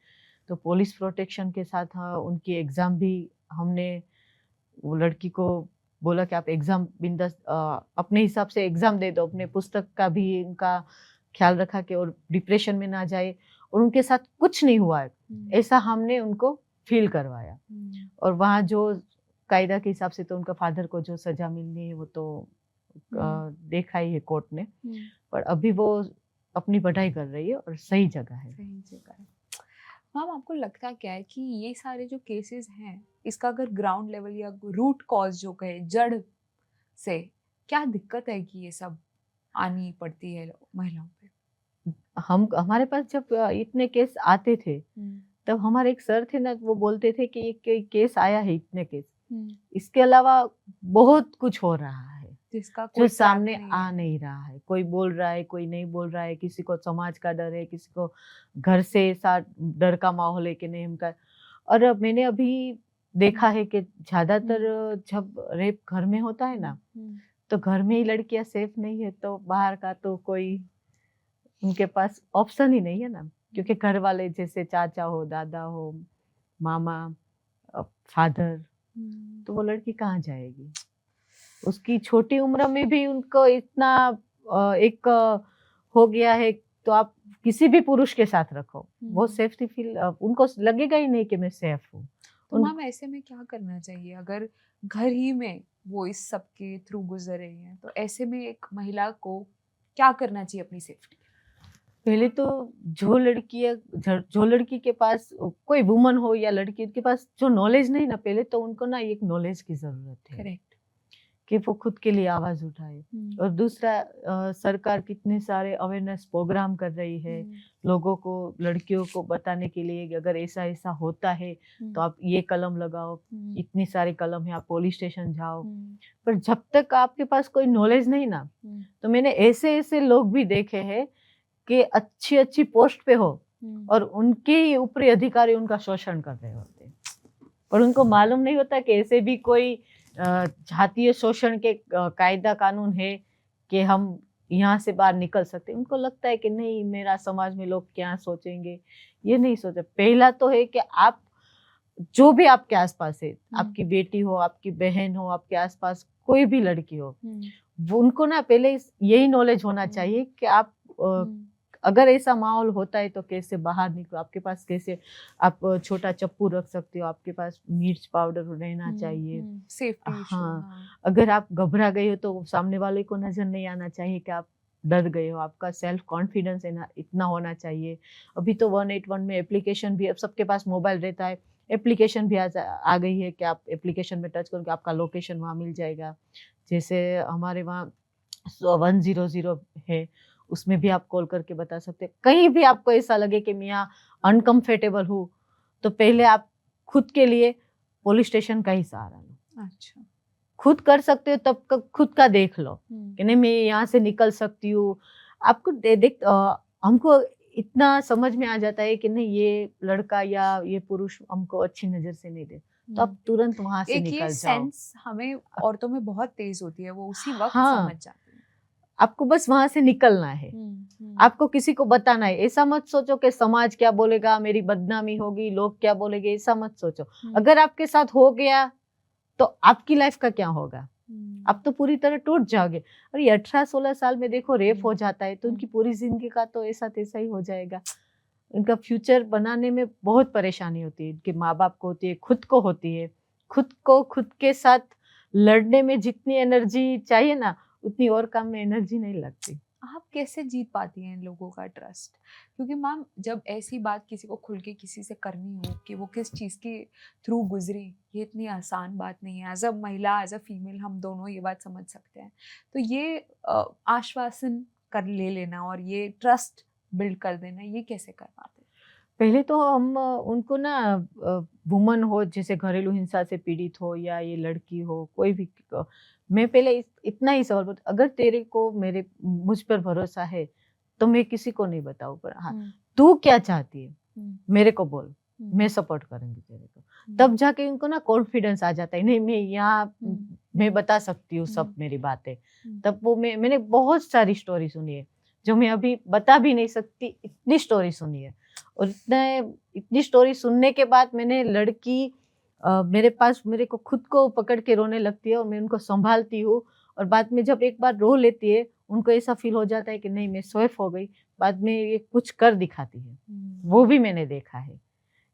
तो पुलिस प्रोटेक्शन के साथ उनकी एग्ज़ाम भी हमने वो लड़की को बोला कि आप एग्ज़ाम बिंदास अपने हिसाब से एग्ज़ाम दे दो, अपने पुस्तक का भी इनका ख्याल रखा कि और डिप्रेशन में ना जाए, और उनके साथ कुछ नहीं हुआ है ऐसा हमने उनको फील करवाया। और वहाँ जो कायदा के हिसाब से तो उनका फादर को जो सजा मिलनी है वो तो देखा ही है कोर्ट ने, पर अभी वो अपनी पढ़ाई कर रही है और सही जगह है। सही जगह है। मैम, आपको लगता क्या है कि ये सारे जो केसेस हैं, इसका अगर ग्राउंड लेवल या रूट कॉज जो कहे, जड़ से क्या दिक्कत है कि ये सब आनी पड़ती है महिलाओं पे? हमारे पास जब इतने केस आते थे तब हमारे एक सर थे ना, वो बोलते थे कि ये केस आया है इतने केस, इसके अलावा बहुत कुछ हो रहा है जिसका जो सामने आ नहीं रहा है। कोई बोल रहा है, कोई नहीं बोल रहा है, किसी को समाज का डर है, किसी को घर से ऐसा डर का माहौल है कि नहीं उनका। और मैंने अभी देखा है कि ज्यादातर जब रेप घर में होता है ना, तो घर में ही लड़कियां सेफ नहीं है, तो बाहर का तो कोई उनके पास ऑप्शन ही नहीं है ना, क्योंकि घर वाले जैसे चाचा हो, दादा हो, मामा, फादर, तो वो लड़की कहाँ जाएगी? उसकी छोटी उम्र में भी उनको इतना एक हो गया है, तो आप किसी भी पुरुष के साथ रखो, वो सेफ्टी फील उनको लगेगा ही नहीं कि मैं सेफ हूँ। तो मैम ऐसे में क्या करना चाहिए अगर घर ही में वो इस सब के थ्रू गुजर रही हैं, तो ऐसे में एक महिला को क्या करना चाहिए अपनी सेफ्टी? पहले तो जो लड़की के पास कोई वुमन हो या लड़की के पास जो नॉलेज नहीं ना, पहले तो उनको ना एक नॉलेज की जरूरत है। करेक्ट। कि वो खुद के लिए आवाज उठाए। और दूसरा, सरकार कितने सारे अवेयरनेस प्रोग्राम कर रही है लोगों को, लड़कियों को बताने के लिए कि अगर ऐसा ऐसा होता है तो आप ये कलम लगाओ, इतनी सारे कलम है, आप पुलिस स्टेशन जाओ। पर जब तक आपके पास कोई नॉलेज नहीं ना, तो मैंने ऐसे ऐसे लोग भी देखे हैं कि अच्छी अच्छी पोस्ट पे हो और उनके ऊपरी अधिकारी उनका शोषण कर रहे होते हैं, पर उनको मालूम नहीं होता कि ऐसे भी कोई जातीय शोषण के कायदा कानून है कि हम यहाँ से बाहर निकल सकते। उनको लगता है कि नहीं, मेरा समाज में लोग क्या सोचेंगे, ये नहीं सोचे। पहला तो है कि आप जो भी आपके आसपास है, आपकी बेटी हो, आपकी बहन हो, आपके आसपास कोई भी लड़की हो, वो उनको ना पहले यही नॉलेज होना चाहिए कि आप अगर ऐसा माहौल होता है तो कैसे बाहर निकलो, आपके पास कैसे आप छोटा चप्पू रख सकते हो, आपके पास मिर्च पाउडर रहना चाहिए। Safety issue. हाँ, अगर आप घबरा गए हो तो सामने वाले को नजर नहीं आना चाहिए कि आप डर गए हो, आपका सेल्फ कॉन्फिडेंस इतना होना चाहिए। अभी तो 181 में एप्लीकेशन भी, अब सबके पास मोबाइल रहता है, एप्लीकेशन भी आ गई है कि आप एप्लीकेशन में टच करोगे आपका लोकेशन वहाँ मिल जाएगा। जैसे हमारे वहाँ 100 है, उसमें भी आप कॉल करके बता सकते हैं। कहीं भी आपको ऐसा लगे कि मैं यहाँ अनकंफर्टेबल हूँ, तो पहले आप खुद के लिए पुलिस स्टेशन का ही सहारा लो। अच्छा। खुद कर सकते हो तब खुद का देख लो कि नहीं मैं यहाँ से निकल सकती हूँ। आपको हमको इतना समझ में आ जाता है कि नहीं ये लड़का या ये पुरुष हमको अच्छी नजर से नहीं दे, तो आप तुरंत वहां से एक ये निकल जाओ। सेंस हमें औरतों में बहुत तेज होती है, वो उसी वक्त हाँ, समझ जाती है। आपको बस वहां से निकलना है। आपको किसी को बताना है। ऐसा मत सोचो कि समाज क्या बोलेगा, मेरी बदनामी होगी, लोग क्या बोलेंगे, ऐसा मत सोचो। अगर आपके साथ हो गया तो आपकी लाइफ का क्या होगा? आप तो पूरी तरह टूट जाओगे। और ये 18-16 साल में देखो रेप हो जाता है तो उनकी पूरी जिंदगी का तो ऐसा तैसा ही हो जाएगा। उनका फ्यूचर बनाने में बहुत परेशानी होती है, उनके माँ बाप को होती है, खुद को होती है। खुद के साथ लड़ने में जितनी एनर्जी चाहिए ना, उतनी और काम में एनर्जी नहीं लगती। आप कैसे जीत पाती हैं इन लोगों का ट्रस्ट? क्योंकि मैम जब ऐसी बात किसी को खुल के किसी से करनी हो कि वो किस चीज़ के थ्रू गुजरी, ये इतनी आसान बात नहीं है। एज अ महिला, एज अ फीमेल हम दोनों ये बात समझ सकते हैं। तो ये आश्वासन कर ले लेना और ये ट्रस्ट बिल्ड कर देना, ये कैसे कर पाते हैं? पहले तो हम उनको ना वुमन हो, जैसे घरेलू हिंसा से पीड़ित हो या ये लड़की हो, कोई भी मैं पहले इतना ही सवाल पूछती, अगर तेरे को मुझ पर भरोसा है तो मैं किसी को नहीं बताऊँ, पर हाँ तू क्या चाहती है मेरे को बोल, मैं सपोर्ट करूंगी तेरे को। तब जाके उनको ना कॉन्फिडेंस आ जाता है, नहीं मैं यहाँ मैं बता सकती हूँ सब मेरी बातें। तब वो मैंने बहुत सारी स्टोरी सुनी है जो मैं अभी बता भी नहीं सकती, इतनी स्टोरी सुनी है। और इतनी स्टोरी सुनने के बाद मैंने लड़की मेरे को खुद को पकड़ के रोने लगती है और मैं उनको संभालती हूँ। और बाद में जब एक बार रो लेती है, उनको ऐसा फील हो जाता है कि नहीं मैं सेफ हो गई, बाद में ये कुछ कर दिखाती है। वो भी मैंने देखा है।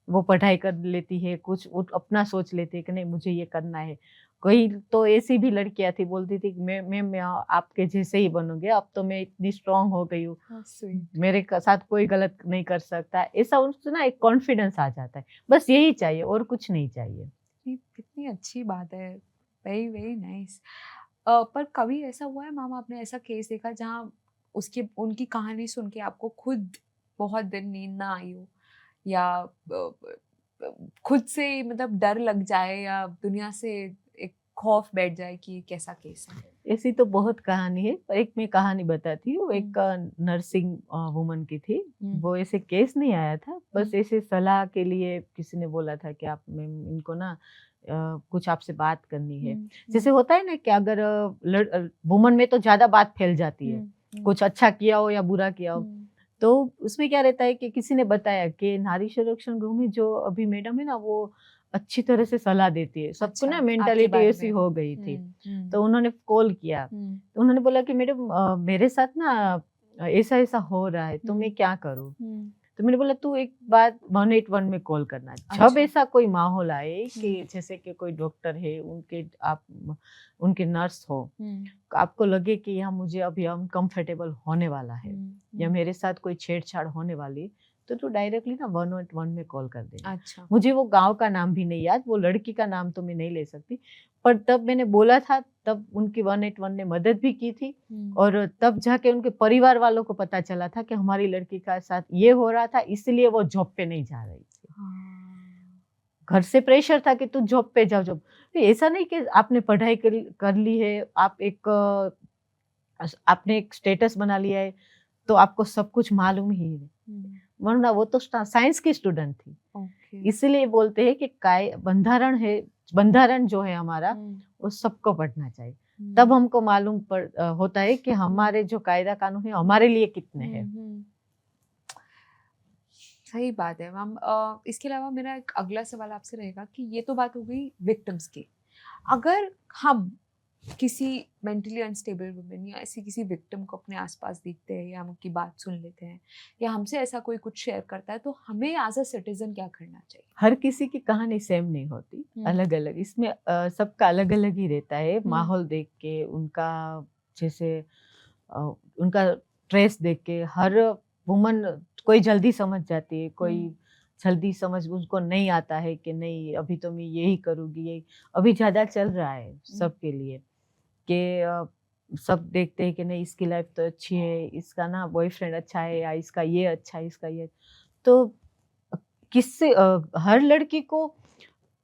वो पढ़ाई कर लेती है, कुछ अपना सोच लेती है कि नहीं मुझे ये करना है। कोई तो ऐसी भी लड़कियां थी, बोलती थी कि मैं आपके जैसे ही बनूंगी, अब तो मैं इतनी स्ट्रांग हो गई हूँ, मेरे साथ कोई गलत नहीं कर सकता। ऐसा उनको ना एक कॉन्फिडेंस आ जाता है। बस यही चाहिए और कुछ नहीं चाहिए। कितनी अच्छी बात है, वेरी वेरी नाइस। पर कभी ऐसा हुआ है मैम, आपने ऐसा केस देखा जहाँ उनकी कहानी सुन के आपको खुद बहुत दिन नींद ना आई हो, या खुद से मतलब डर लग जाए, या दुनिया से एक खौफ बैठ जाए कि कैसा केस है? ऐसी तो बहुत कहानी है, पर एक मैं कहानी बताती हूँ। एक नर्सिंग वुमन की थी। वो ऐसे केस नहीं आया था, बस ऐसे सलाह के लिए किसी ने बोला था कि आप इनको ना कुछ आपसे बात करनी है। जैसे होता है ना कि अगर वुमन में तो ज्यादा बात फैल जाती है, कुछ अच्छा किया हो या बुरा किया हो। तो उसमें क्या रहता है कि किसी ने बताया कि नारी संरक्षण गृह में जो अभी मैडम है ना, वो अच्छी तरह से सलाह देती है सबको। ना मेंटालिटी ऐसी हो गई थी। तो उन्होंने कॉल किया, तो उन्होंने बोला कि मैडम मेरे साथ ना ऐसा ऐसा हो रहा है, तो मैं क्या करूँ? तो मैंने बोला तू एक बात 181 में कॉल करना। जब ऐसा कोई माहौल आए कि जैसे कि कोई डॉक्टर है, उनके नर्स हो, आपको लगे कि यहाँ मुझे अभी अनकंफर्टेबल होने वाला है या मेरे साथ कोई छेड़छाड़ होने वाली, तो तू डायरेक्टली ना 181 में कॉल कर देना। अच्छा। मुझे वो गांव का नाम भी नहीं याद, वो लड़की का नाम तो मैं नहीं ले सकती, पर तब मैंने बोला था, तब उनकी 181 ने मदद भी की थी। और तब जाके उनके परिवार वालों को पता चला था कि हमारी लड़की का साथ ये हो रहा था, इसलिए वो जॉब पे नहीं जा रही थी। घर से प्रेशर था कि तू जॉब पे जाओ। जॉब ऐसा नहीं कि आपने पढ़ाई कर ली है, आपने एक स्टेटस बना लिया है तो आपको सब कुछ मालूम ही है, वरना वो तो साइंस की स्टूडेंट थी। इसलिए बोलते हैं कि बंधारण जो है हमारा, वो सबको पढ़ना चाहिए। तब हमको मालूम होता है कि हमारे जो कायदा कानून है हमारे लिए कितने हैं। सही बात है मैम। इसके अलावा मेरा एक अगला सवाल आपसे रहेगा कि ये तो बात हो गई विक्टिम्स की। अगर हम किसी मेंटली अनस्टेबल वुमेन या ऐसी किसी विक्टिम को अपने आसपास देखते हैं या हम उनकी बात सुन लेते हैं या हमसे ऐसा कोई कुछ शेयर करता है, तो हमें एज अ सिटीजन क्या करना चाहिए? हर किसी की कहानी सेम नहीं होती, अलग अलग इसमें सबका अलग अलग ही रहता है। माहौल देख के उनका, जैसे उनका ट्रेस देख के हर वुमन कोई जल्दी समझ जाती है, कोई जल्दी समझ उसको नहीं आता है कि नहीं अभी तो मैं यही करूँगी। यही अभी ज़्यादा चल रहा है सबके लिए कि सब देखते हैं कि नहीं इसकी लाइफ तो अच्छी है, इसका ना बॉयफ्रेंड अच्छा है, या इसका ये अच्छा है, इसका ये। तो किससे हर लड़की को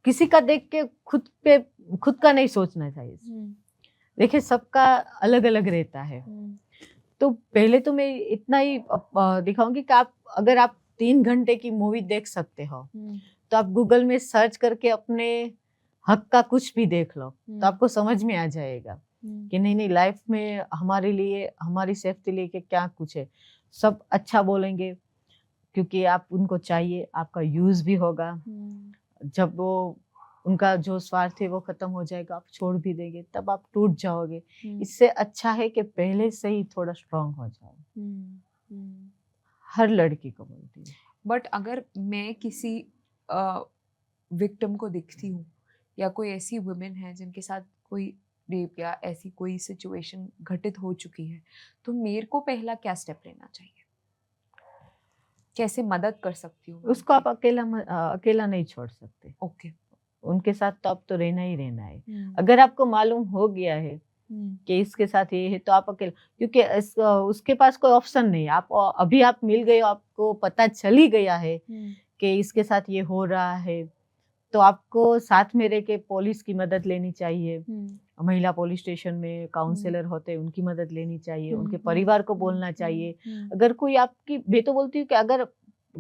किसी का देख के खुद का नहीं सोचना चाहिए। देखिए सबका अलग अलग रहता है। तो पहले तो मैं इतना ही दिखाऊंगी कि अगर आप 3 घंटे की मूवी देख सकते हो तो आप गूगल में सर्च करके अपने हक का कुछ भी देख लो, तो आपको समझ में आ जाएगा कि नहीं लाइफ में हमारे लिए, हमारी सेफ्टी लिए कि क्या कुछ है। सब अच्छा बोलेंगे क्योंकि आप उनको चाहिए, आपका यूज भी होगा। जब वो उनका जो स्वार्थ है वो खत्म हो जाएगा, आप छोड़ भी देंगे, तब आप टूट जाओगे। इससे अच्छा है कि पहले से ही थोड़ा स्ट्रांग हो जाओ। हर लड़की को बोलती है। बट अगर मैं किसी विक्टिम को दिखती हूँ या कोई ऐसी वुमेन है जिनके साथ कोई रेप या ऐसी कोई सिचुएशन घटित हो चुकी है, तो मेरे को पहला क्या स्टेप लेना चाहिए? कैसे मदद कर सकती हूँ? उसको आप अकेला नहीं छोड़ सकते। ओके। उनके साथ तो आप तो रहना ही रहना है। अगर आपको मालूम हो गया है कि इसके साथ ये है तो आप अकेले, क्योंकि उसके पास कोई ऑप्शन नहीं है। अभी आप मिल गए, आपको पता चल ही गया है कि इसके साथ ये हो रहा है, तो आपको साथ में रह के पुलिस की मदद लेनी चाहिए। महिला पुलिस स्टेशन में काउंसलर होते हैं, उनकी मदद लेनी चाहिए। उनके परिवार को बोलना चाहिए। अगर कोई आपकी, मैं तो बोलती हूँ कि अगर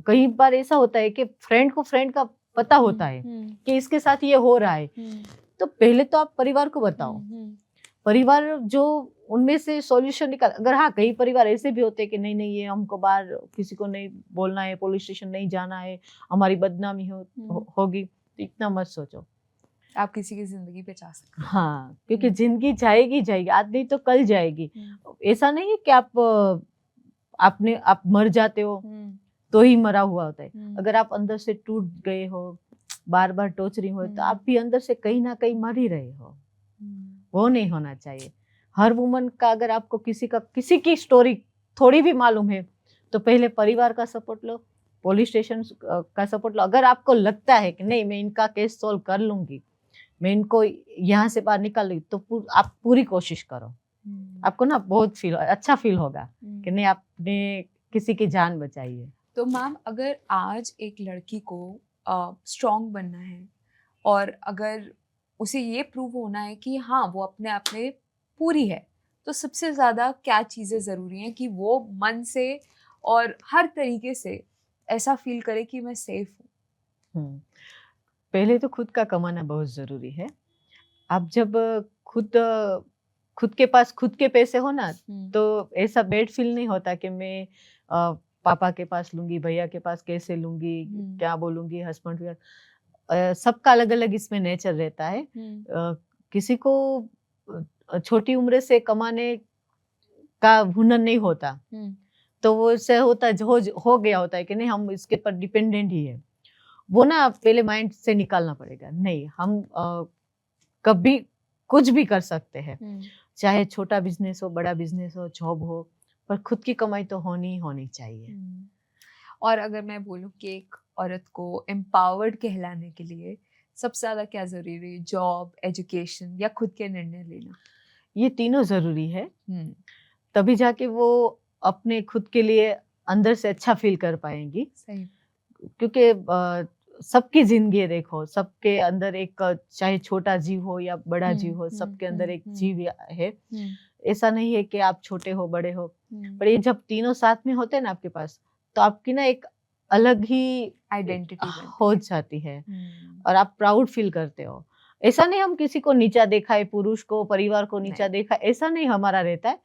कई बार ऐसा होता है कि फ्रेंड को फ्रेंड का पता होता है कि इसके साथ ये हो रहा है, तो पहले तो आप परिवार को बताओ। परिवार जो उनमें से सॉल्यूशन निकाल। अगर हाँ, कई परिवार ऐसे भी होते हैं कि नहीं ये हमको बाहर किसी को नहीं बोलना है, पुलिस स्टेशन नहीं जाना है, हमारी बदनामी होगी, तो इतना मत सोचो। आप किसी की जिंदगी बचा सकते हैं। हाँ, क्योंकि जिंदगी जाएगी, आज नहीं तो कल जाएगी। ऐसा नहीं है कि आप मर जाते हो तो ही मरा हुआ होता है। अगर आप अंदर से टूट गए हो, बार बार टॉर्चरिंग हो, तो आप भी अंदर से कहीं ना कहीं मर ही रहे हो। वो नहीं होना चाहिए। हर वुमन का, अगर आपको किसी की स्टोरी थोड़ी भी मालूम है तो पहले परिवार का सपोर्ट लो, पुलिस स्टेशन का सपोर्ट लो। अगर आपको लगता है कि नहीं मैं इनका केस सॉल्व कर लूंगी, मैं इनको यहाँ से बाहर निकाल लूंगी, तो आप पूरी कोशिश करो। आपको ना बहुत अच्छा फील होगा कि नहीं आपने किसी की जान बचाई है। तो मैम, अगर आज एक लड़की को स्ट्रॉन्ग बनना है और अगर उसे ये प्रूव होना है कि हाँ वो अपने आप में पूरी है, तो सबसे ज़्यादा क्या चीज़ें ज़रूरी हैं कि वो मन से और हर तरीके से ऐसा फील करे कि मैं सेफ हूँ? पहले तो खुद का कमाना बहुत ज़रूरी है। आप जब खुद के पास खुद के पैसे हो ना, तो ऐसा बैड फील नहीं होता कि मैं पापा के पास लूंगी, भैया के पास कैसे लूंगी, क्या बोलूंगी, हस्बैंड। सबका अलग अलग इसमें नेचर रहता है। किसी को छोटी उम्र से कमाने का हुनर नहीं होता, तो वो इससे हो गया होता है कि नहीं हम इसके पर डिपेंडेंट ही है। वो ना पहले माइंड से निकालना पड़ेगा। नहीं, हम कभी कुछ भी कर सकते हैं, चाहे छोटा बिजनेस हो, बड़ा बिजनेस हो, जॉब हो, पर खुद की कमाई तो होनी चाहिए। और अगर मैं बोलूँ कि एक औरत को एम्पावर्ड कहलाने के लिए सबसे ज़्यादा क्या ज़रूरी है? जॉब, एजुकेशन या खुद के निर्णय लेना? ये तीनों ज़रूरी है। तभी जाके वो अपने खुद के लिए अंदर से अच्छा फील कर पाएंगी। सही। क्योंकि सबकी जिंदगी देखो, सबके अंदर एक, चाहे छोटा जीव हो या बड़ा जीव हो, सबके अंदर एक जीव है। ऐसा नहीं है कि आप छोटे हो बड़े हो, पर ये जब तीनों साथ में होते हैं ना आपके पास, तो आपकी ना एक अलग ही आइडेंटिटी हो जाती है और आप प्राउड फील करते हो। ऐसा नहीं हम किसी को नीचा देखा है, पुरुष को, परिवार को नीचा देखा, ऐसा नहीं हमारा रहता है।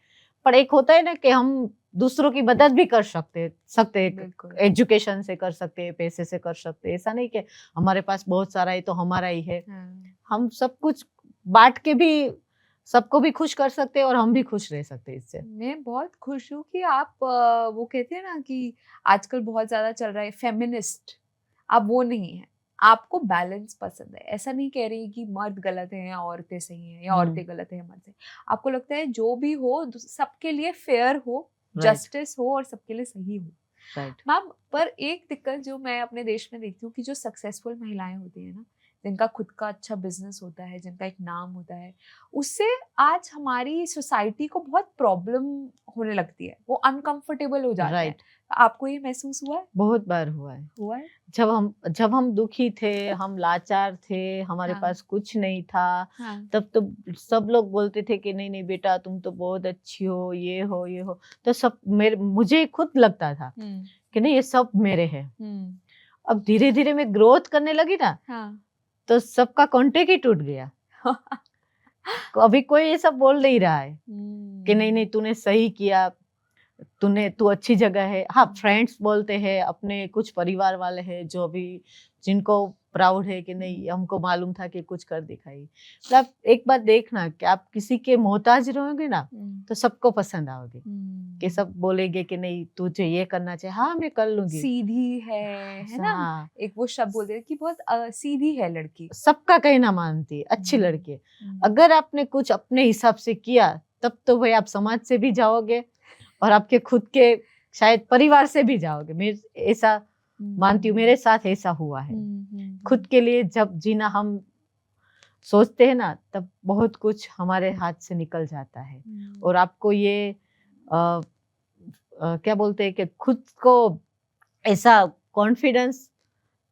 पर एक होता है ना कि हम दूसरों की मदद भी कर सकते हैं, एजुकेशन से कर सकते हैं, पैसे से कर सकते हैं। ऐसा नहीं कि हमारे पास बहुत सारा है तो हमारा ही है। हम सब कुछ बांट के भी सबको भी खुश कर सकते हैं और हम भी खुश रह सकते हैं इससे। मैं बहुत खुश हूँ कि आप वो कहते हैं ना कि आजकल बहुत ज़्यादा चल रहा है फेमिनिस्ट, आप वो नहीं है। आपको बैलेंस पसंद है। ऐसा नहीं कह रही कि मर्द गलत हैं या औरतें सही हैं या औरतें गलत हैं या मर्द सही। आपको लगता है जो भी हो सबके लिए फेयर हो, जस्टिस हो और सबके लिए सही हो। राइट मैम, पर एक दिक्कत जो मैं अपने देश में देखती हूँ कि जो सक्सेसफुल महिलाएं होती हैं ना, जिनका खुद का अच्छा बिजनेस होता है, जिनका एक नाम होता है, उससे आज हमारी सोसाइटी को बहुत प्रॉब्लम होने लगती है, वो अनकंफर्टेबल हो जाता है। आपको ये महसूस हुआ है? बहुत बार हुआ है। हुआ है? जब हम दुखी थे, हम लाचार थे, हमारे पास कुछ नहीं था, तब तो सब लोग बोलते थे कि नहीं नहीं बेटा तुम तो बहुत अच्छी हो, ये हो ये हो। तो सब मुझे खुद लगता था कि नहीं ये सब मेरे हैं। अब धीरे धीरे मैं ग्रोथ करने लगी ना, तो सबका कांटेक्ट ही टूट गया। अभी कोई ये सब बोल नहीं रहा है कि नहीं नहीं तूने सही किया, तू अच्छी जगह है। हाँ, फ्रेंड्स बोलते हैं, अपने कुछ परिवार वाले हैं जो भी जिनको प्राउड है कि नहीं हमको मालूम था कि कुछ कर दिखाई। मतलब एक बात देखना कि आप किसी के मोहताज रहोगे ना तो सबको पसंद आओगे, कि सब बोलेंगे कि नहीं तुझे ये करना चाहिए। हाँ मैं कर लूंगी, सीधी है ना। हाँ, एक वो शब्द बोलते हैं कि बहुत सीधी है लड़की, सबका कहना मानती है, अच्छी लड़की है। अगर आपने कुछ अपने हिसाब से किया तब तो भाई आप समाज से भी जाओगे और आपके खुद के शायद परिवार से भी जाओगे। मैं ऐसा मानती हूँ, मेरे साथ ऐसा हुआ है। खुद के लिए जब जीना हम सोचते हैं ना तब बहुत कुछ हमारे हाथ से निकल जाता है। और आपको ये क्या बोलते हैं कि खुद को ऐसा कॉन्फिडेंस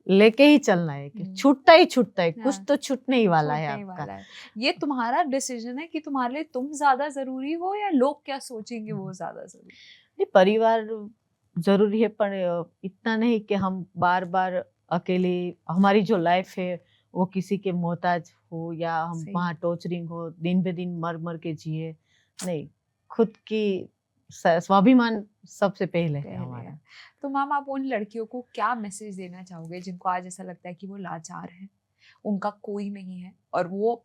लेके ही चलना है कि छूटता ही छूटता है, कुछ तो छूटने ही वाला है आपका। ये तुम्हारा डिसीजन है कि तुम्हारे लिए तुम ज्यादा जरूरी हो या लोग क्या सोचेंगे वो ज्यादा जरूरी? नहीं, परिवार जरूरी है पर इतना नहीं कि हम बार बार अकेले हमारी जो लाइफ है वो किसी के मोहताज हो या हम वहाँ टॉर्चरिंग हो, दिन बे दिन मर मर के जिए। नहीं, खुद की स्वाभिमान सबसे पहले है हमारा। तो मैम, आप उन लड़कियों को क्या मैसेज देना चाहोगे जिनको आज ऐसा लगता है कि वो लाचार है, उनका कोई नहीं है और वो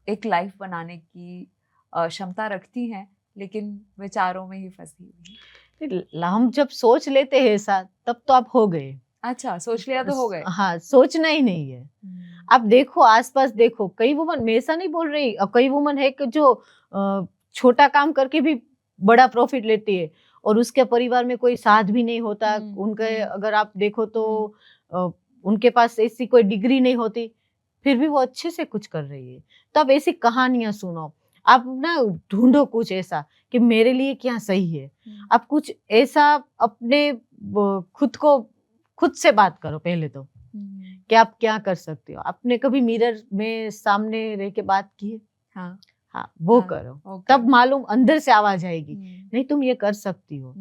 एक लाइफ बनाने की क्षमता रखती हैं लेकिन विचारों में ही फंसी हुई? हम जब सोच लेते हैं ऐसा तब तो आप हो गए। अच्छा, सोच लिया तो हो गए। हाँ, सोचना ही नहीं है। आप देखो आसपास देखो, कई वुमन, मैं ऐसा नहीं बोल रही, कई वुमन है कि जो छोटा काम करके भी बड़ा प्रॉफिट लेती है और उसके परिवार में कोई साथ भी नहीं होता। उनके अगर आप देखो तो उनके पास ऐसी कोई डिग्री नहीं होती, फिर भी वो अच्छे से कुछ कर रही है। तो आप ऐसी कहानियां सुनो, आप ना ढूंढो कुछ ऐसा कि मेरे लिए क्या सही है। आप कुछ ऐसा अपने खुद से बात करो पहले तो, कि आप क्या कर सकते हो। आपने कभी मिरर में सामने रह के बात की है? हाँ, वो करो, तब मालूम अंदर से आवाज आएगी, नहीं तुम ये कर सकती हो।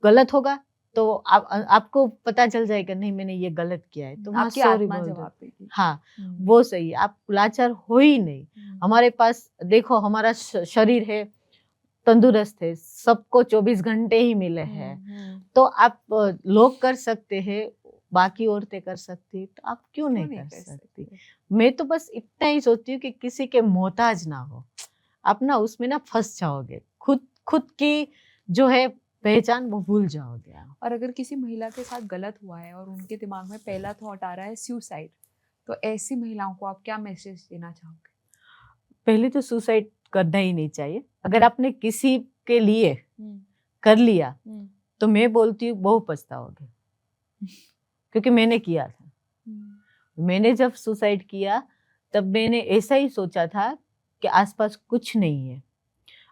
गलत होगा तो आपको पता चल जाएगा, नहीं मैंने ये गलत किया है, तो वहाँ सॉरी बोल दो। हाँ, वो सही है, आप लाचार हो ही नहीं। हमारे पास देखो, हमारा शरीर है, तंदुरुस्त है, सबको 24 घंटे ही मिले हैं। तो आप लोग कर सकते हैं, बाकी औरतें कर सकती, तो आप क्यों नहीं कर सकती? मैं तो बस इतना ही सोचती हूँ कि किसी के मोहताज ना हो। आप ना उसमें ना फंस जाओगे, खुद की जो है पहचान वो भूल जाओगे आप। और अगर किसी महिला के साथ गलत हुआ है और उनके दिमाग में पहला थॉट आ रहा है सुसाइड, तो ऐसी महिलाओं को आप क्या मैसेज देना चाहोगे? पहले तो सुसाइड करना ही नहीं चाहिए। अगर आपने किसी के लिए कर लिया तो मैं बोलती हूँ बहुत पछताओगे, क्योंकि मैंने किया था। मैंने जब सुसाइड किया तब मैंने ऐसा ही सोचा था कि आसपास कुछ नहीं है,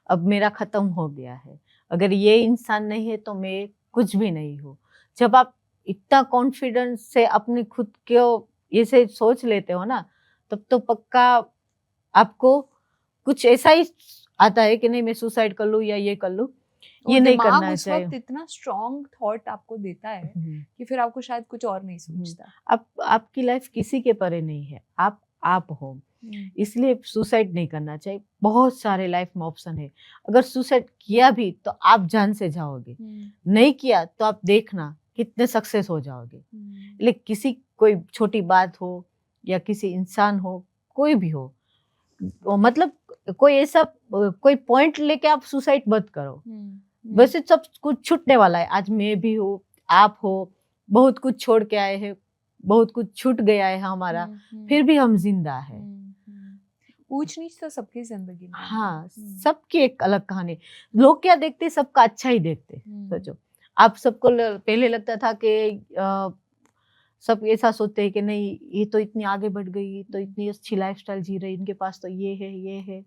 अब मेरा खत्म हो गया है, अगर ये इंसान नहीं है तो मैं कुछ भी नहीं हूँ। जब आप इतना कॉन्फिडेंस से अपने खुद को ऐसे सोच लेते हो ना, तब तो पक्का आपको कुछ ऐसा ही आता है कि नहीं मैं सुसाइड कर लूँ या ये कर लूँ। ये नहीं करना उस वक्त इतना स्ट्रॉन्ग थॉट आपको देता है कि फिर आपको शायद कुछ और नहीं सोचता। आपकी लाइफ किसी के परे नहीं है, आप हो, इसलिए सुसाइड नहीं करना चाहिए। बहुत सारे लाइफ में ऑप्शन है। अगर सुसाइड किया भी तो आप जान से जाओगे, नहीं किया तो आप देखना कितने सक्सेस हो जाओगे। लेकिन किसी कोई छोटी बात हो या किसी इंसान हो, कोई भी हो, मतलब कोई ऐसा कोई पॉइंट लेके आप सुसाइड मत करो। वैसे सब कुछ छूटने वाला है। आज मैं भी हूँ, आप हो, बहुत कुछ छोड़ के आए हैं, बहुत कुछ छूट गया है हमारा, फिर भी हम जिंदा है। ऊंच नीच तो सबकी जिंदगी में है। हाँ, सबकी एक अलग कहानी। लोग क्या देखते, सबका अच्छा ही देखते। सोचो, आप सबको पहले लगता था कि सब ऐसा सोचते हैं कि नहीं, ये तो इतनी आगे बढ़ गई, तो इतनी अच्छी लाइफस्टाइल जी रही, इनके पास तो ये है, ये है।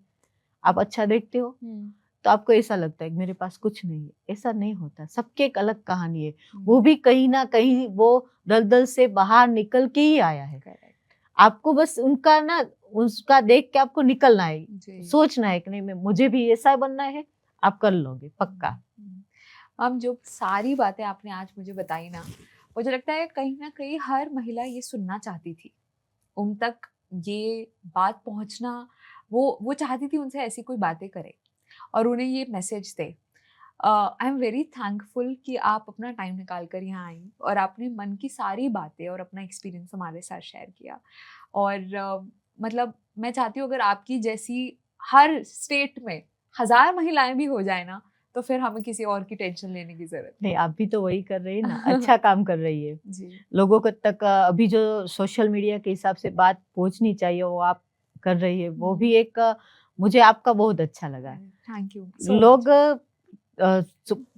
आप अच्छा देखते हो तो आपको ऐसा लगता है कि मेरे पास कुछ नहीं है। ऐसा नहीं होता, सबकी एक अलग कहानी है। वो भी कहीं ना कहीं वो दलदल से बाहर निकल के ही आया है। आपको बस उसका देख के आपको निकलना है, सोचना है कि नहीं, मुझे भी ऐसा बनना है। आप कर लोगे पक्का। हम जो सारी बातें आपने आज मुझे बताई ना, मुझे लगता है कहीं ना कहीं हर महिला ये सुनना चाहती थी, उन तक ये बात पहुंचना, वो चाहती थी उनसे ऐसी कोई बातें करे और उन्हें ये message they. I am very thankful कि आप अपना टाइम निकाल कर यहाँ आई और आपने मन की सारी बातें और अपना एक्सपीरियंस हमारे साथ शेयर किया। और मतलब मैं चाहती हूँ अगर आपकी जैसी हर स्टेट में 1000 महिलाएं भी हो जाए ना, तो फिर हमें किसी और की टेंशन लेने की जरूरत नहीं। आप भी तो वही कर रही है ना, अच्छा काम कर रही है जी। लोगों को तक अभी जो सोशल मीडिया के हिसाब से बात पहुंचनी चाहिए वो आप कर रही है। वो भी एक मुझे आपका बहुत अच्छा लगा। Thank you. लोग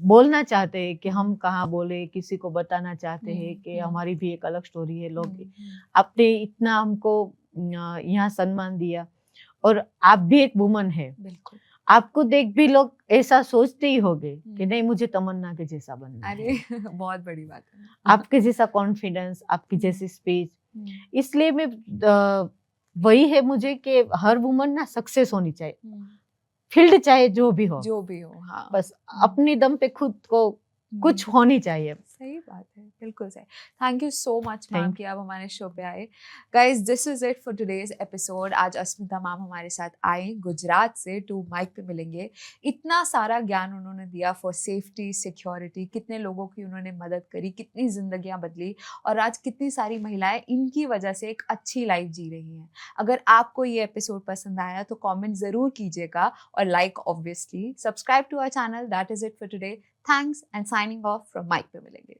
बोलना चाहते हैं कि हम कहाँ बोले, किसी को बताना चाहते हैं कि हमारी भी एक अलग स्टोरी है। लोग आपने इतना हमको यहाँ सम्मान दिया, और आप भी एक वुमन है। बिल्कुल, आपको देख भी लोग ऐसा सोचते ही होंगे कि नहीं, मुझे तमन्ना के जैसा बनना है। अरे बहुत बड़ी बात है। आपके जैसा कॉन्फिडेंस, आपकी जैसी स्पीच। इसलिए मैं वही है मुझे कि हर वुमन ना सक्सेस होनी चाहिए, फील्ड चाहे जो भी हो, हाँ। बस अपनी दम पे खुद को कुछ होनी चाहिए। सही बात है, बिल्कुल सही। Thank you so much ma'am कि आप हमारे शो पे आए। Guys, this is it for today's episode. आज अस्मिता मैम हमारे साथ आए गुजरात से, टू माइक पे मिलेंगे। इतना सारा ज्ञान उन्होंने दिया फॉर सेफ्टी, सिक्योरिटी, कितने लोगों की उन्होंने मदद करी, कितनी जिंदगियां बदली, और आज कितनी सारी महिलाएं इनकी वजह से एक अच्छी लाइफ जी रही हैं। अगर आपको ये एपिसोड पसंद आया तो कॉमेंट जरूर कीजिएगा, और like obviously, subscribe to our channel. That is it for today. Thanks and signing off from Mike पे मिलेंगे।